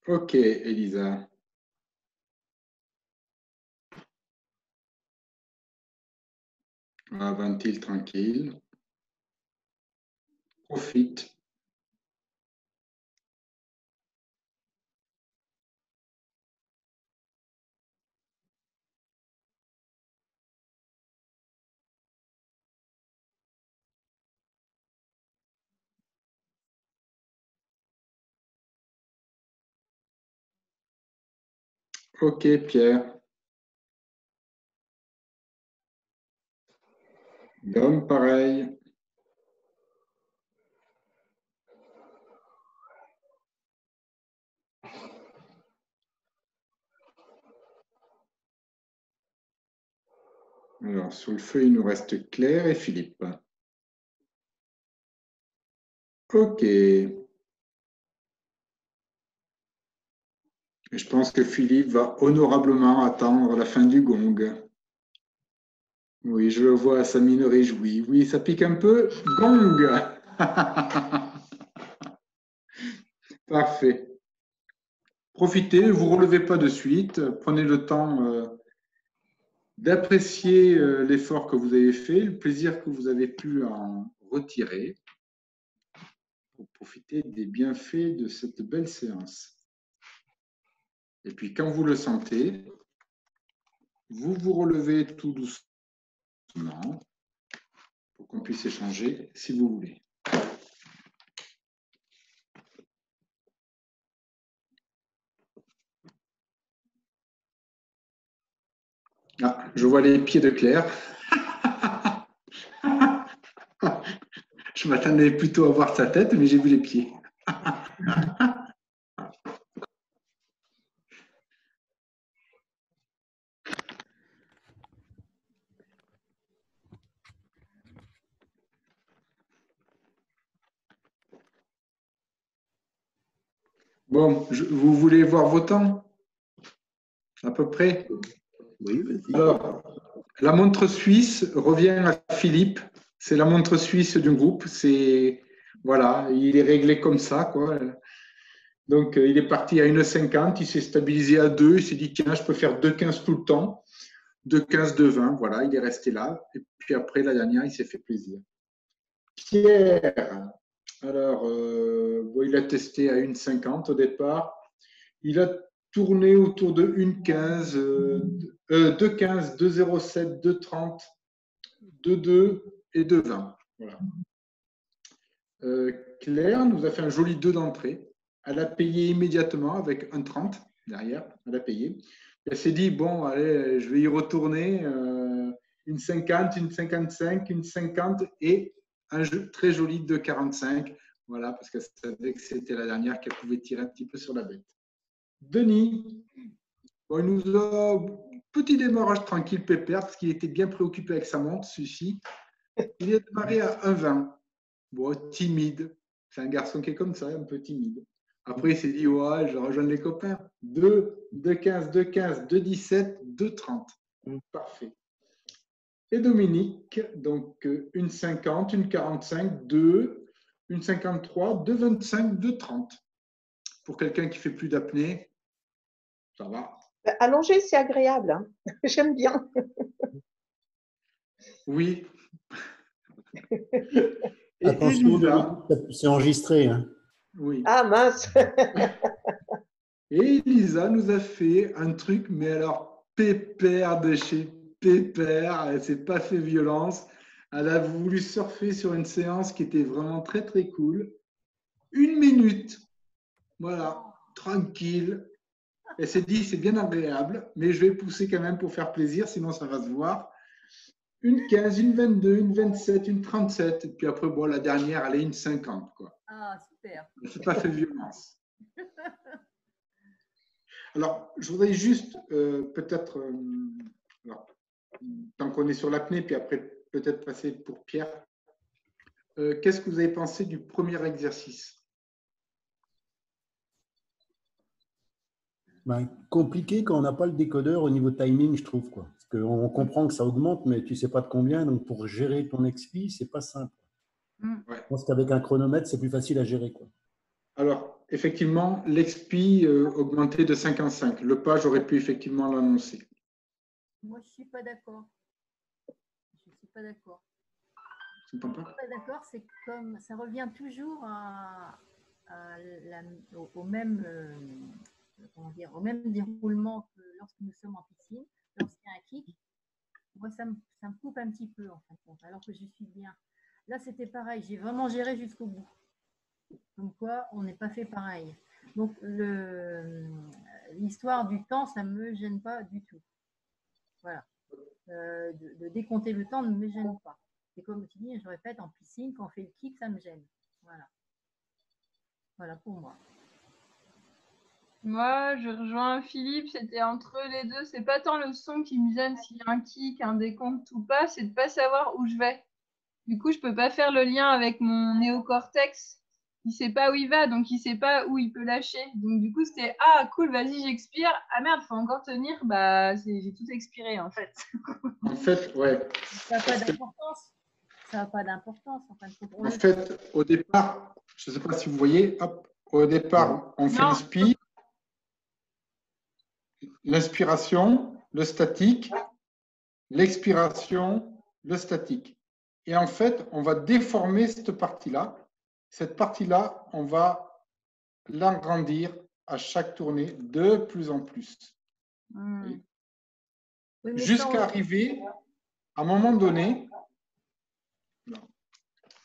Ok, Elisa. Ventile tranquille. Profite. Ok, Pierre. Dom, pareil. Alors, sur le feu, il nous reste Claire et Philippe. Ok. Je pense que Philippe va honorablement attendre la fin du gong. Oui, je le vois, ça mine réjouie. Oui, ça pique un peu. Gong. Parfait. Profitez, ne vous relevez pas de suite. Prenez le temps d'apprécier l'effort que vous avez fait, le plaisir que vous avez pu en retirer pour profiter des bienfaits de cette belle séance. Et puis, quand vous le sentez, vous vous relevez tout doucement pour qu'on puisse échanger si vous voulez. Ah, je vois les pieds de Claire. Je m'attendais plutôt à voir sa tête, mais j'ai vu les pieds. Bon, vous voulez voir vos temps? À peu près? Oui, vas-y. Alors, la montre suisse revient à Philippe. C'est la montre suisse du groupe. Voilà, il est réglé comme ça, quoi. Donc, il est parti à 1,50. Il s'est stabilisé à 2. Il s'est dit, tiens, je peux faire 2,15 tout le temps. 2,15, 2,20. Voilà, il est resté là. Et puis après, la dernière, il s'est fait plaisir. Pierre, alors, bon, il a testé à 1,50 au départ. Il a tourné autour de 1,15, 2,15, 2,07, 2,30, 2,2 et 2,20. Voilà. Claire nous a fait un joli 2 d'entrée. Elle a payé immédiatement avec 1,30 derrière. Elle a payé. Elle s'est dit, bon, allez, je vais y retourner. Une 50, une 55, une 50 et un très joli 2,45. Voilà, parce qu'elle savait que c'était la dernière qu'elle pouvait tirer un petit peu sur la bête. Denis, bon, il nous a petit démarrage tranquille, pépère, parce qu'il était bien préoccupé avec sa montre, celui-ci. Il est démarré à 1,20. Bon, timide. C'est un garçon qui est comme ça, un peu timide. Après, il s'est dit, ouais, je rejoins les copains. 2, 2,15, 2,15, 2,17, 2,30. Parfait. Et Dominique, donc une 50, une 45, 2, une 53, 2,25, 2,30. Pour quelqu'un qui fait plus d'apnée, ça va. Allonger, c'est agréable. Hein. J'aime bien. Oui. Et Attention, Elisa, c'est enregistré. Hein. oui. Ah mince. Et Elisa nous a fait un truc, mais alors pépère de chez pépère. Elle s'est pas fait violence. Elle a voulu surfer sur une séance qui était vraiment très très cool. 1 minute. Voilà, tranquille. Elle s'est dit, c'est bien agréable, mais je vais pousser quand même pour faire plaisir, sinon ça va se voir. Une 15, une 22, une 27, une 37. Et puis après, bon, la dernière, elle est une 50. Quoi. Ah, super. Elle ne s'est pas fait violence. Alors, je voudrais juste, peut-être, tant qu'on est sur l'apnée, puis après, peut-être passer pour Pierre. Qu'est-ce que vous avez pensé du premier exercice? Ben, compliqué quand on n'a pas le décodeur au niveau timing, je trouve. Quoi. Parce qu'on comprend que ça augmente, mais tu ne sais pas de combien. Donc, pour gérer ton expi, ce n'est pas simple. Ouais. Je pense qu'avec un chronomètre, c'est plus facile à gérer. Quoi. Alors, effectivement, l'expi augmenté de 55. Le pas, j'aurais pu effectivement l'annoncer. Moi, je ne suis pas d'accord. Je ne suis pas d'accord. Je ne suis pas d'accord, c'est comme ça revient toujours au même, au même déroulement que lorsque nous sommes en piscine. Lorsqu'il y a un kick, moi, ça me coupe un petit peu, en fin de compte, alors que je suis bien. Là, c'était pareil. J'ai vraiment géré jusqu'au bout. Comme quoi, on n'est pas fait pareil. Donc, l'histoire du temps, ça ne me gêne pas du tout. Voilà. De décompter le temps ne me gêne pas. C'est comme tu dis, je répète, en piscine, quand on fait le kick, ça me gêne. Voilà. Voilà pour moi. Moi, je rejoins Philippe, c'était entre les deux. C'est pas tant le son qui me gêne s'il y a un kick, un décompte ou pas, c'est de pas savoir où je vais. Du coup, je peux pas faire le lien avec mon néocortex. Il sait pas où il va, donc il sait pas où il peut lâcher. Donc du coup, c'était ah cool, vas-y, j'expire. Ah merde, faut encore tenir. Bah, j'ai tout expiré en fait. En fait, ouais. Ça n'a pas d'importance. Ça n'a pas d'importance. En fait, au départ, je ne sais pas si vous voyez, hop, au départ, on fait l'inspire, l'inspiration, le statique, l'expiration, le statique. Et en fait, on va déformer cette partie-là. Cette partie-là, on va l'agrandir à chaque tournée de plus en plus. Oui, jusqu'à arriver, à un moment donné,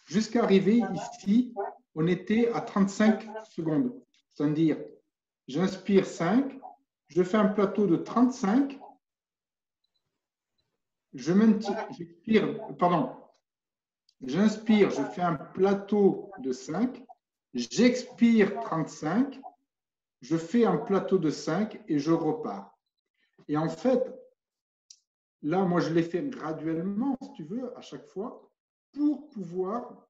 jusqu'à arriver ici, on était à 35 secondes. C'est-à-dire, j'inspire 5, je fais un plateau de 35, J'inspire, je fais un plateau de 5, j'expire 35, je fais un plateau de 5 et je repars. Et en fait, là, moi, je l'ai fait graduellement, si tu veux, à chaque fois, pour pouvoir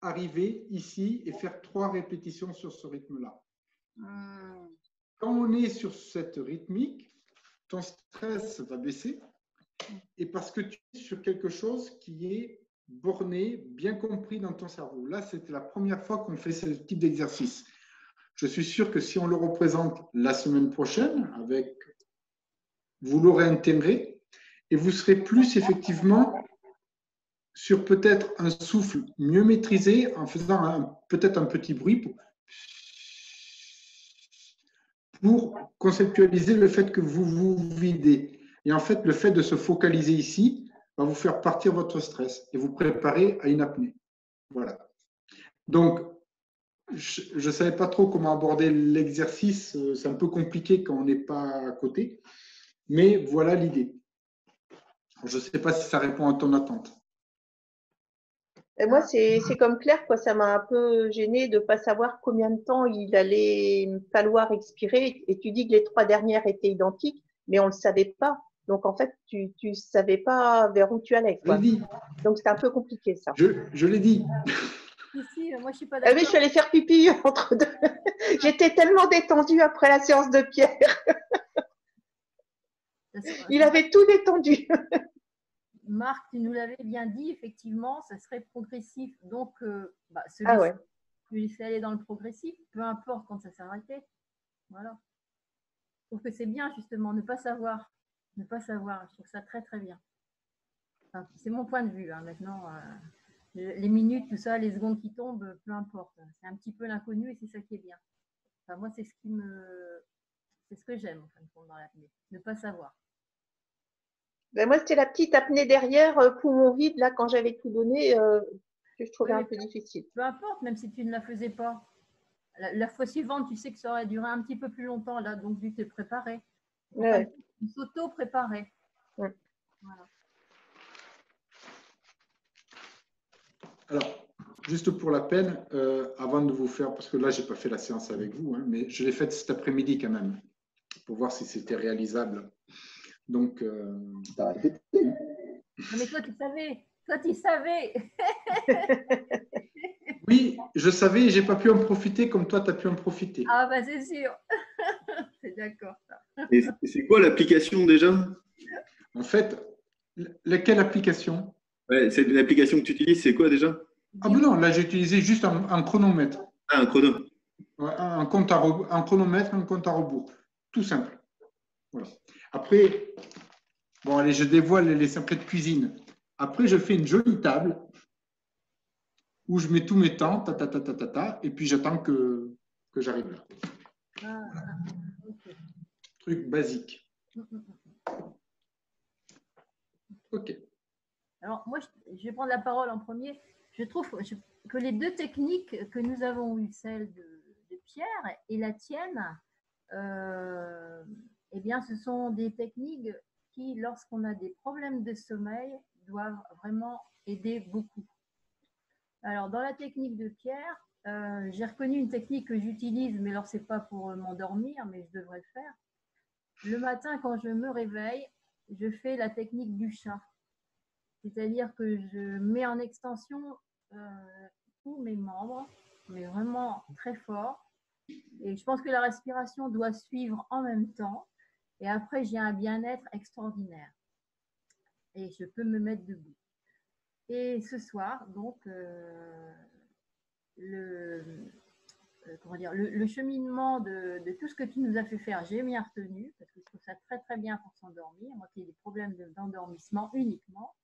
arriver ici et faire 3 répétitions sur ce rythme-là. Quand on est sur cette rythmique, ton stress va baisser et parce que tu es sur quelque chose qui est borné, bien compris dans ton cerveau. Là, c'était la première fois qu'on fait ce type d'exercice. Je suis sûr que si on le représente la semaine prochaine, vous l'aurez intégré et vous serez plus effectivement sur peut-être un souffle mieux maîtrisé en faisant peut-être un petit bruit pour conceptualiser le fait que vous vous videz. Et en fait, le fait de se focaliser ici va vous faire partir votre stress et vous préparer à une apnée. Voilà. Donc, je ne savais pas trop comment aborder l'exercice. C'est un peu compliqué quand on n'est pas à côté. Mais voilà l'idée. Je ne sais pas si ça répond à ton attente. Et moi, c'est comme Claire, quoi. Ça m'a un peu gênée de ne pas savoir combien de temps il allait falloir expirer. Et tu dis que les 3 dernières étaient identiques, mais on ne le savait pas. Donc, en fait, tu ne savais pas vers où tu allais, quoi. Je l'ai dit. Donc, c'était un peu compliqué, ça. Je l'ai dit. Si, moi, je suis pas Ah oui, d'accord. je suis allée faire pipi entre deux. J'étais tellement détendue après la séance de Pierre. Il avait tout détendu. Marc, tu nous l'avais bien dit, effectivement, ça serait progressif. Donc, Ah ouais. tu laisser aller dans le progressif, peu importe quand ça s'arrêtait. Voilà. Je trouve que c'est bien, justement, ne pas savoir. Ne pas savoir. Je trouve ça très, très bien. Enfin, c'est mon point de vue. Hein. Maintenant, les minutes, tout ça, les secondes qui tombent, peu importe. C'est un petit peu l'inconnu et c'est ça qui est bien. Enfin, moi, c'est ce que j'aime, en fin de compte, dans l'apnée. Ne pas savoir. Ben moi, c'était la petite apnée derrière, poumon vide, là, quand j'avais tout donné, que je trouvais un peu difficile. Peu importe, même si tu ne la faisais pas. La fois suivante, tu sais que ça aurait duré un petit peu plus longtemps, là, donc tu t'es préparé. Ouais. Tu s'auto-préparais. Ouais. Voilà. Alors, juste pour la peine, avant de vous faire, parce que là, je n'ai pas fait la séance avec vous, hein, mais je l'ai faite cet après-midi quand même, pour voir si c'était réalisable. Donc, T'as répété. Non, mais toi, tu savais. Toi, tu savais. oui, je savais, je n'ai pas pu en profiter comme toi, tu as pu en profiter. Ah, bah, c'est sûr. C'est d'accord, ça. Et c'est quoi l'application déjà? En fait, laquelle application? Ouais, c'est l'application que tu utilises, c'est quoi déjà? Ah ben non, là, j'ai utilisé juste un chronomètre. Ah, un chrono. Un chronomètre, un compte à rebours. Tout simple. Voilà. Après, bon, allez, je dévoile les secrets de cuisine. Après, je fais une jolie table où je mets tous mes temps, et puis j'attends que j'arrive là. Okay. Truc basique. OK. Alors, moi, je vais prendre la parole en premier. Je trouve que les 2 techniques que nous avons eues, celle de Pierre et la tienne, eh bien, ce sont des techniques qui, lorsqu'on a des problèmes de sommeil, doivent vraiment aider beaucoup. Alors, dans la technique de Pierre, j'ai reconnu une technique que j'utilise, mais alors, ce n'est pas pour m'endormir, mais je devrais le faire. Le matin, quand je me réveille, je fais la technique du chat. C'est-à-dire que je mets en extension tous mes membres, mais vraiment très fort. Et je pense que la respiration doit suivre en même temps. Et après, j'ai un bien-être extraordinaire. Et je peux me mettre debout. Et ce soir, donc, le cheminement de tout ce que tu nous as fait faire, j'ai bien retenu, parce que je trouve ça très, très bien pour s'endormir. Moi qui ai des problèmes d'endormissement uniquement.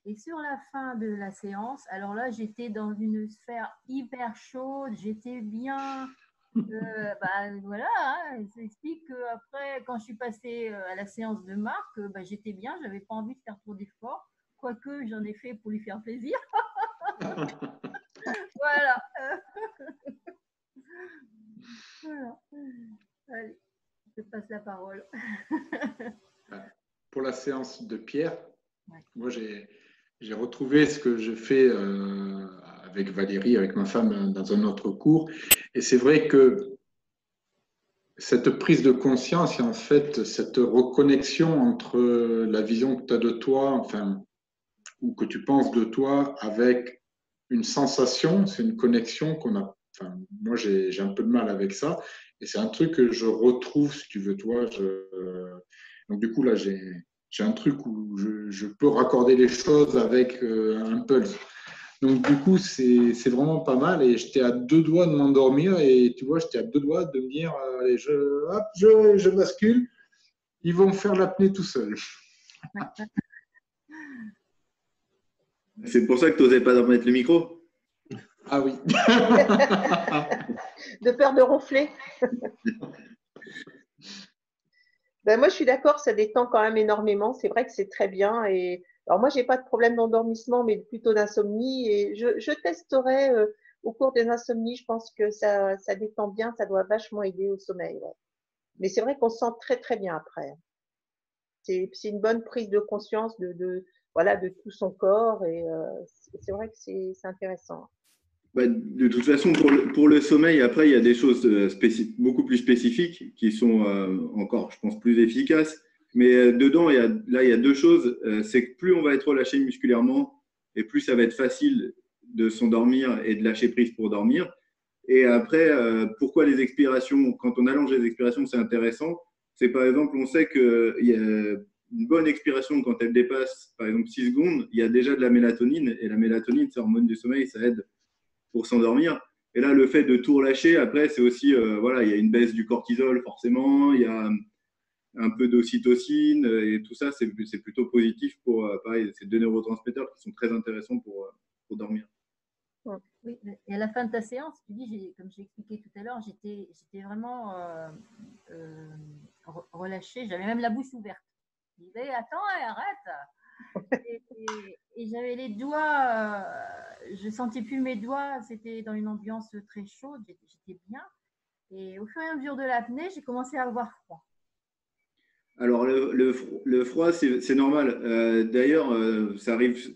Et sur la fin de la séance, alors là, j'étais dans une sphère hyper chaude, j'étais bien. Voilà, hein, ça explique qu'après, quand je suis passée à la séance de Marc, j'étais bien, j'avais pas envie de faire trop d'efforts, quoique j'en ai fait pour lui faire plaisir. Voilà. Voilà. Allez, je te passe la parole. Pour la séance de Pierre, Moi, j'ai retrouvé ce que je fais avec Valérie, avec ma femme, dans un autre cours. Et c'est vrai que cette prise de conscience et en fait cette reconnexion entre la vision que tu as de toi, enfin, ou que tu penses de toi, avec une sensation, c'est une connexion qu'on a. Enfin, moi, j'ai un peu de mal avec ça. Et c'est un truc que je retrouve, si tu veux, toi. Donc, du coup, là, j'ai un truc où je peux raccorder les choses avec un pulse. Donc, du coup, c'est vraiment pas mal. Et j'étais à 2 doigts de m'endormir. Et tu vois, j'étais à 2 doigts de me dire, allez, je bascule. Ils vont faire l'apnée tout seuls. C'est pour ça que tu n'osais pas mettre le micro? Ah oui. De peur de ronfler. Ben moi, je suis d'accord, ça détend quand même énormément. C'est vrai que c'est très bien. Et alors moi, j'ai pas de problème d'endormissement, mais plutôt d'insomnie. Et je testerai au cours des insomnies. Je pense que ça détend bien. Ça doit vachement aider au sommeil. Ouais. Mais c'est vrai qu'on se sent très très bien après. C'est une bonne prise de conscience voilà, de tout son corps. Et c'est vrai que c'est intéressant. Bah, de toute façon, pour le sommeil, après, il y a des choses beaucoup plus spécifiques qui sont encore, je pense, plus efficaces. Mais dedans, là, il y a 2 choses. C'est que plus on va être relâché musculairement et plus ça va être facile de s'endormir et de lâcher prise pour dormir. Et après, pourquoi les expirations, quand on allonge les expirations, c'est intéressant. C'est par exemple, on sait qu'il y a une bonne expiration quand elle dépasse, par exemple, 6 secondes, il y a déjà de la mélatonine. Et la mélatonine, c'est hormone du sommeil, ça aide pour s'endormir. Et là, le fait de tout relâcher, après, c'est aussi, voilà, il y a une baisse du cortisol, forcément, il y a un peu d'ocytocine, et tout ça, c'est plutôt positif pour, pareil, ces 2 neurotransmetteurs qui sont très intéressants pour dormir. Oui, et à la fin de ta séance, tu dis, comme j'ai expliqué tout à l'heure, j'étais vraiment relâchée, j'avais même la bouche ouverte. Je disais, attends, arrête. Et j'avais les doigts, je sentais plus mes doigts, c'était dans une ambiance très chaude, j'étais bien. Et au fur et à mesure de l'apnée, j'ai commencé à avoir froid. Alors, le froid, c'est normal. D'ailleurs, ça arrive,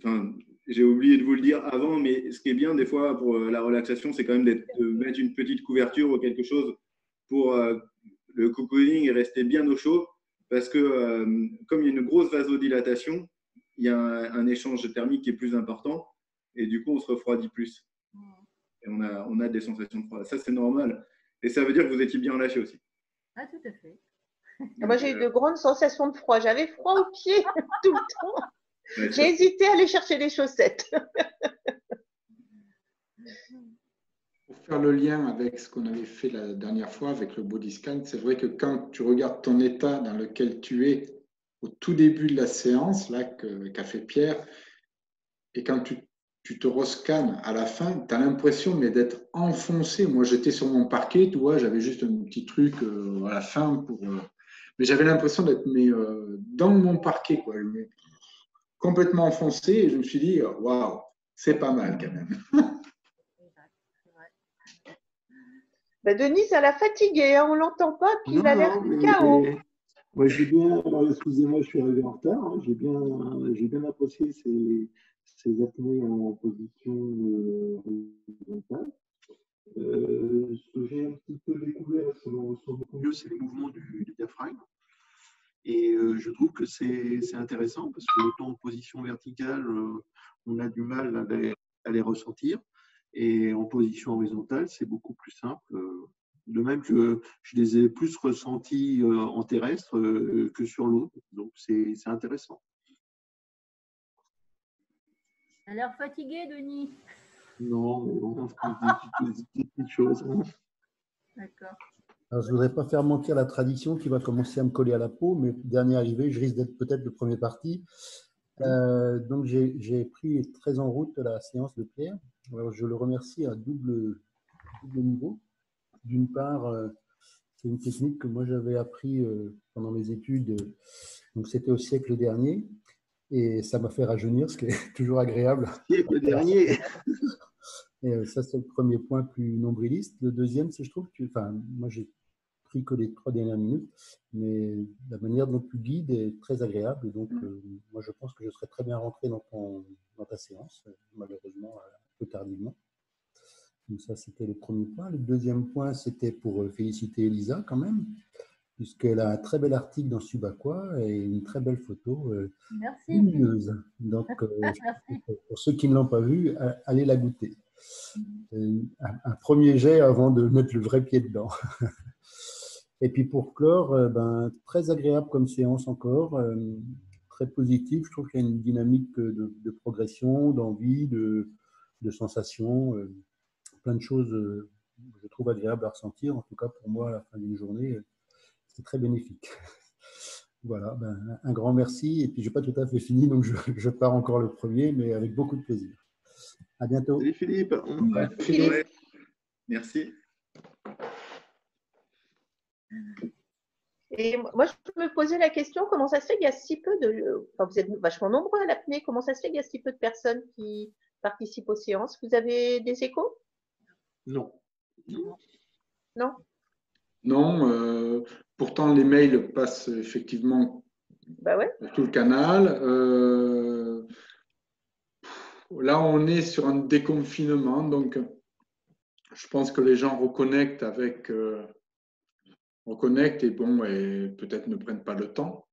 j'ai oublié de vous le dire avant, mais ce qui est bien des fois pour la relaxation, c'est quand même de mettre une petite couverture ou quelque chose pour le cocooning et rester bien au chaud. Parce que comme il y a une grosse vasodilatation, il y a un échange thermique qui est plus important et du coup, on se refroidit plus. Et on a des sensations de froid. Ça, c'est normal. Et ça veut dire que vous étiez bien relâché aussi. Ah, tout à fait. Moi, j'ai eu de grandes sensations de froid. J'avais froid aux pieds tout le temps. Ouais, j'ai hésité à aller chercher les chaussettes. Pour faire le lien avec ce qu'on avait fait la dernière fois avec le body scan, c'est vrai que quand tu regardes ton état dans lequel tu es au tout début de la séance, là, qu'a fait Pierre, et quand tu te rescannes à la fin, tu as l'impression d'être enfoncé. Moi, j'étais sur mon parquet, tu vois, j'avais juste un petit truc à la fin mais j'avais l'impression d'être dans mon parquet, quoi, complètement enfoncé, et je me suis dit, waouh, c'est pas mal quand même. Ben Denis, ça l'a fatigué, hein, on ne l'entend pas, puis il a l'air KO. Moi, j'ai bien, alors excusez-moi, je suis arrivé en retard, hein, j'ai bien apprécié ces apnées en position horizontale. Ce que j'ai un petit peu découvert, ce qu'on ressent beaucoup mieux, c'est les mouvements du diaphragme. Et je trouve que c'est intéressant parce que autant en position verticale, on a du mal à les ressentir. Et en position horizontale, c'est beaucoup plus simple. De même que je les ai plus ressentis en terrestre que sur l'eau. Donc, c'est intéressant. Tu as l'air fatigué, Denis. Non, mais bon, des petites choses. Hein. D'accord. Alors, je ne voudrais pas faire mentir la tradition qui va commencer à me coller à la peau, mais dernier arrivé, je risque d'être peut-être le premier parti. Donc, j'ai pris très en route la séance de Pierre. Alors, je le remercie à double niveau. D'une part, c'est une technique que moi j'avais appris pendant mes études, donc c'était au siècle dernier, et ça m'a fait rajeunir, ce qui est toujours agréable. Siècle dernier. Et ça, c'est le premier point plus nombriliste. Le deuxième, c'est je trouve que, moi j'ai pris que les 3 dernières minutes, mais la manière dont tu guides est très agréable. Donc, moi, je pense que je serais très bien rentré dans ta séance, malheureusement, un peu tardivement. Donc ça, c'était le premier point. Le deuxième point, c'était pour féliciter Elisa quand même, puisqu'elle a un très bel article dans Subaqua et une très belle photo Merci. lumineuse. Donc, pour ceux qui ne l'ont pas vue, allez la goûter. Un premier jet avant de mettre le vrai pied dedans. Et puis pour clore, très agréable comme séance encore, très positive. Je trouve qu'il y a une dynamique de progression, d'envie, de sensations, plein de choses, je trouve agréables à ressentir. En tout cas, pour moi, à la fin d'une journée, c'est très bénéfique. Voilà, un grand merci. Et puis, je n'ai pas tout à fait fini, donc je pars encore le premier, mais avec beaucoup de plaisir. À bientôt. Salut Philippe. Philippe. Merci. Et moi, je me posais la question, comment ça se fait qu'il y a si peu de… Enfin, vous êtes vachement nombreux à l'apnée, comment ça se fait qu'il y a si peu de personnes qui participent aux séances? Vous avez des échos? Non. Non? Non, pourtant les mails passent effectivement Bah ouais. tout le canal. Là, on est sur un déconfinement, donc je pense que les gens reconnectent et bon, et peut-être ne prennent pas le temps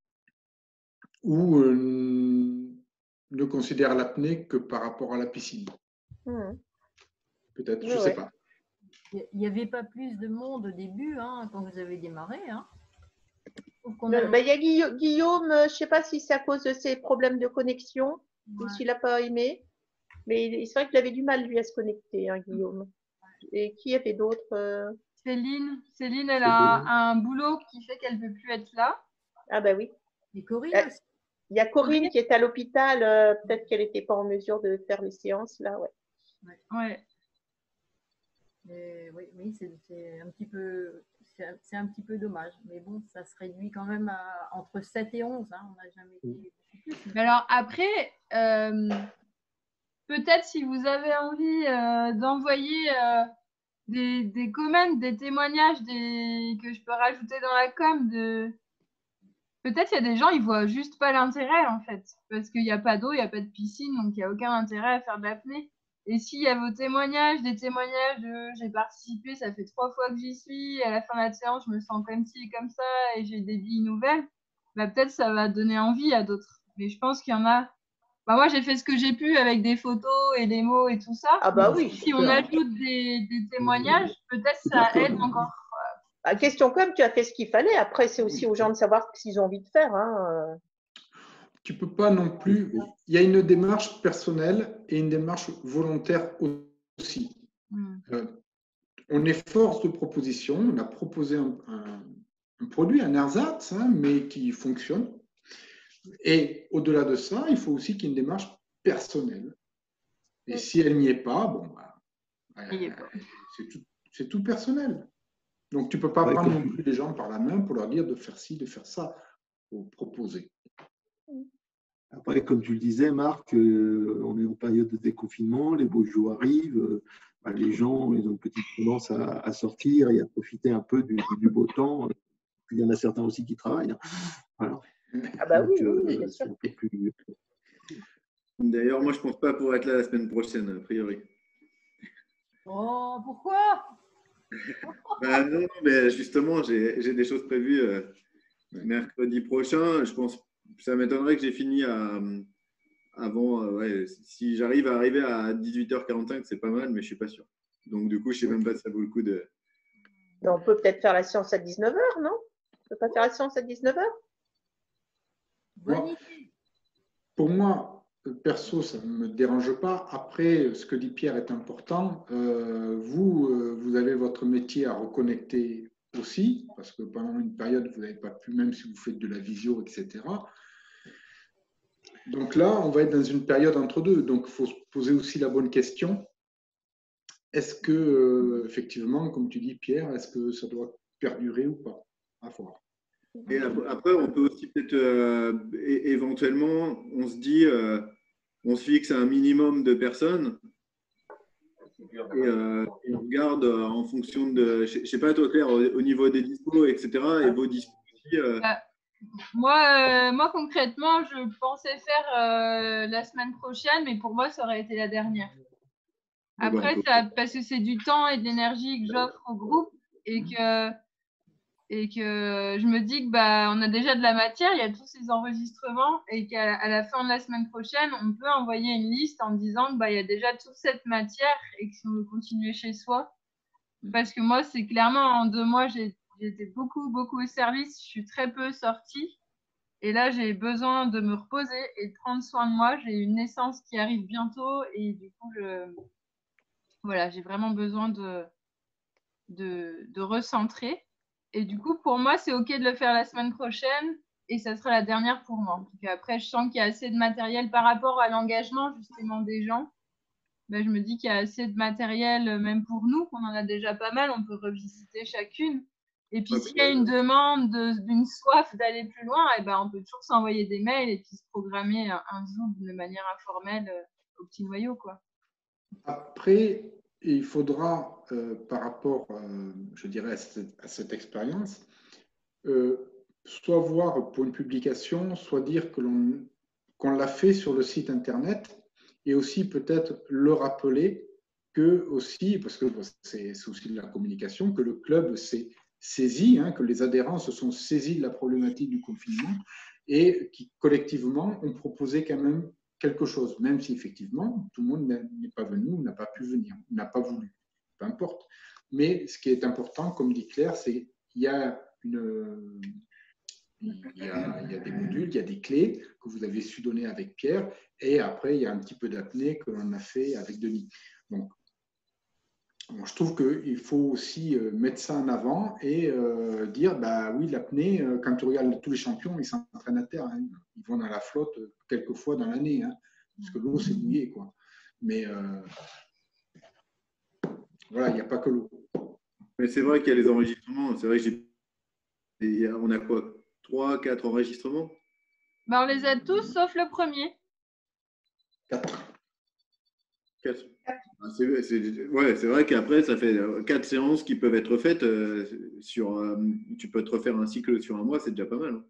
ou ne considèrent l'apnée que par rapport à la piscine. Peut-être, je ne sais pas. Il n'y avait pas plus de monde au début, hein, quand vous avez démarré. Hein. Il y a Guillaume, je ne sais pas si c'est à cause de ses problèmes de connexion ou s'il n'a pas aimé, mais c'est vrai qu'il avait du mal, lui, à se connecter, hein, Guillaume. Et qui avait d'autres Céline, elle a un boulot qui fait qu'elle ne peut plus être là. Ah bah oui. Et Corinne aussi. Il y a Corinne qui est à l'hôpital, peut-être qu'elle n'était pas en mesure de faire les séances, là, ouais. Oui, c'est un petit peu… C'est un petit peu dommage, mais bon, ça se réduit quand même à entre 7 et 11. Hein, on n'a jamais été plus. Mais alors après, peut-être si vous avez envie d'envoyer des comments, des témoignages que je peux rajouter dans la com, peut-être il y a des gens, ils voient juste pas l'intérêt en fait, parce qu'il n'y a pas d'eau, il n'y a pas de piscine, donc il n'y a aucun intérêt à faire de l'apnée. Et s'il y a vos témoignages, des témoignages de j'ai participé, ça fait 3 fois que j'y suis, à la fin de la séance, je me sens comme ci et comme ça, et j'ai des billes nouvelles, peut-être ça va donner envie à d'autres. Mais je pense qu'il y en a. Moi, j'ai fait ce que j'ai pu avec des photos et des mots et tout ça. Ah bah oui. Si on ajoute des témoignages, peut-être ça aide encore. Question comme, tu as fait ce qu'il fallait. Après, c'est aussi aux gens de savoir ce qu'ils ont envie de faire. Hein. Tu ne peux pas non plus… Il y a une démarche personnelle et une démarche volontaire aussi. On est force de proposition. On a proposé un produit, un ersatz, mais qui fonctionne. Et au-delà de ça, il faut aussi qu'il y ait une démarche personnelle. Et si elle n'y est pas, c'est tout personnel. Donc, tu ne peux pas prendre non plus les gens par la main pour leur dire de faire ci, de faire ça. Il faut proposer. Après, comme tu le disais, Marc, on est en période de déconfinement, les beaux jours arrivent, les gens ils ont une petite tendance à sortir et à profiter un peu du beau temps. Il y en a certains aussi qui travaillent. Voilà. Ah bah donc, oui, bien sûr. D'ailleurs, moi, je ne pense pas pouvoir être là la semaine prochaine, a priori. Oh, pourquoi? Non, mais justement, j'ai des choses prévues mercredi prochain. Je pense, ça m'étonnerait que j'ai fini avant. Si j'arrive à arriver à 18h45, c'est pas mal, mais je ne suis pas sûr. Donc, du coup, je ne sais même pas si ça vaut le coup de… On peut peut-être faire la séance à 19h, non? On ne peut pas faire la séance à 19h? Bonne idée. Pour moi, perso, ça ne me dérange pas. Après, ce que dit Pierre est important. Vous avez votre métier à reconnecter aussi, parce que pendant une période, vous n'avez pas pu, même si vous faites de la visio, etc. Donc là, on va être dans une période entre deux. Donc, il faut se poser aussi la bonne question. Est-ce que, effectivement, comme tu dis, Pierre, est-ce que ça doit perdurer ou pas? À voir. Et après, on peut aussi peut-être éventuellement, on se dit, on se fixe un minimum de personnes Et on regarde en fonction de, je ne sais pas toi Claire, au niveau des dispos, etc. Et vos dispos aussi. Moi, concrètement, je pensais faire la semaine prochaine, mais pour moi, ça aurait été la dernière. Après, parce que c'est du temps et de l'énergie que j'offre au groupe et que je me dis que on a déjà de la matière, il y a tous ces enregistrements et qu'à la fin de la semaine prochaine, on peut envoyer une liste en disant que il y a déjà toute cette matière et que si on veut continuer chez soi. Parce que moi, c'est clairement en 2 mois, j'ai été beaucoup au service, je suis très peu sortie. Et là, j'ai besoin de me reposer et de prendre soin de moi. J'ai une naissance qui arrive bientôt et du coup, voilà, j'ai vraiment besoin de recentrer. Et du coup, pour moi, c'est OK de le faire la semaine prochaine et ça sera la dernière pour moi. Donc après, je sens qu'il y a assez de matériel par rapport à l'engagement justement des gens. Je me dis qu'il y a assez de matériel, même pour nous, qu'on en a déjà pas mal, on peut revisiter chacune. Et puis, s'il y a une demande d'une soif d'aller plus loin, on peut toujours s'envoyer des mails et puis se programmer un Zoom de manière informelle au petit noyau, quoi. Après, il faudra, par rapport, je dirais, à cette expérience, soit voir pour une publication, soit dire qu'on l'a fait sur le site Internet, et aussi peut-être le rappeler que aussi, parce que c'est aussi de la communication, que le club s'est saisi, que les adhérents se sont saisis de la problématique du confinement et qui collectivement ont proposé quand même quelque chose, même si effectivement tout le monde n'est pas venu, n'a pas pu venir, n'a pas voulu, peu importe. Mais ce qui est important, comme dit Claire, c'est qu'il y a des modules, il y a des clés que vous avez su donner avec Pierre, et après, il y a un petit peu d'apnée que l'on a fait avec Denis. Donc, je trouve qu'il faut aussi mettre ça en avant et dire, oui, l'apnée, quand tu regardes tous les champions, ils s'entraînent à terre. Ils vont dans la flotte quelques fois dans l'année, parce que l'eau, c'est mouillé, quoi. Mais voilà, il n'y a pas que l'eau. Mais c'est vrai qu'il y a les enregistrements. C'est vrai que on a quoi, 3, 4 enregistrements? On les a tous, sauf le premier. 4. C'est vrai qu'après, ça fait 4 séances qui peuvent être faites tu peux te refaire un cycle sur un mois, c'est déjà pas mal.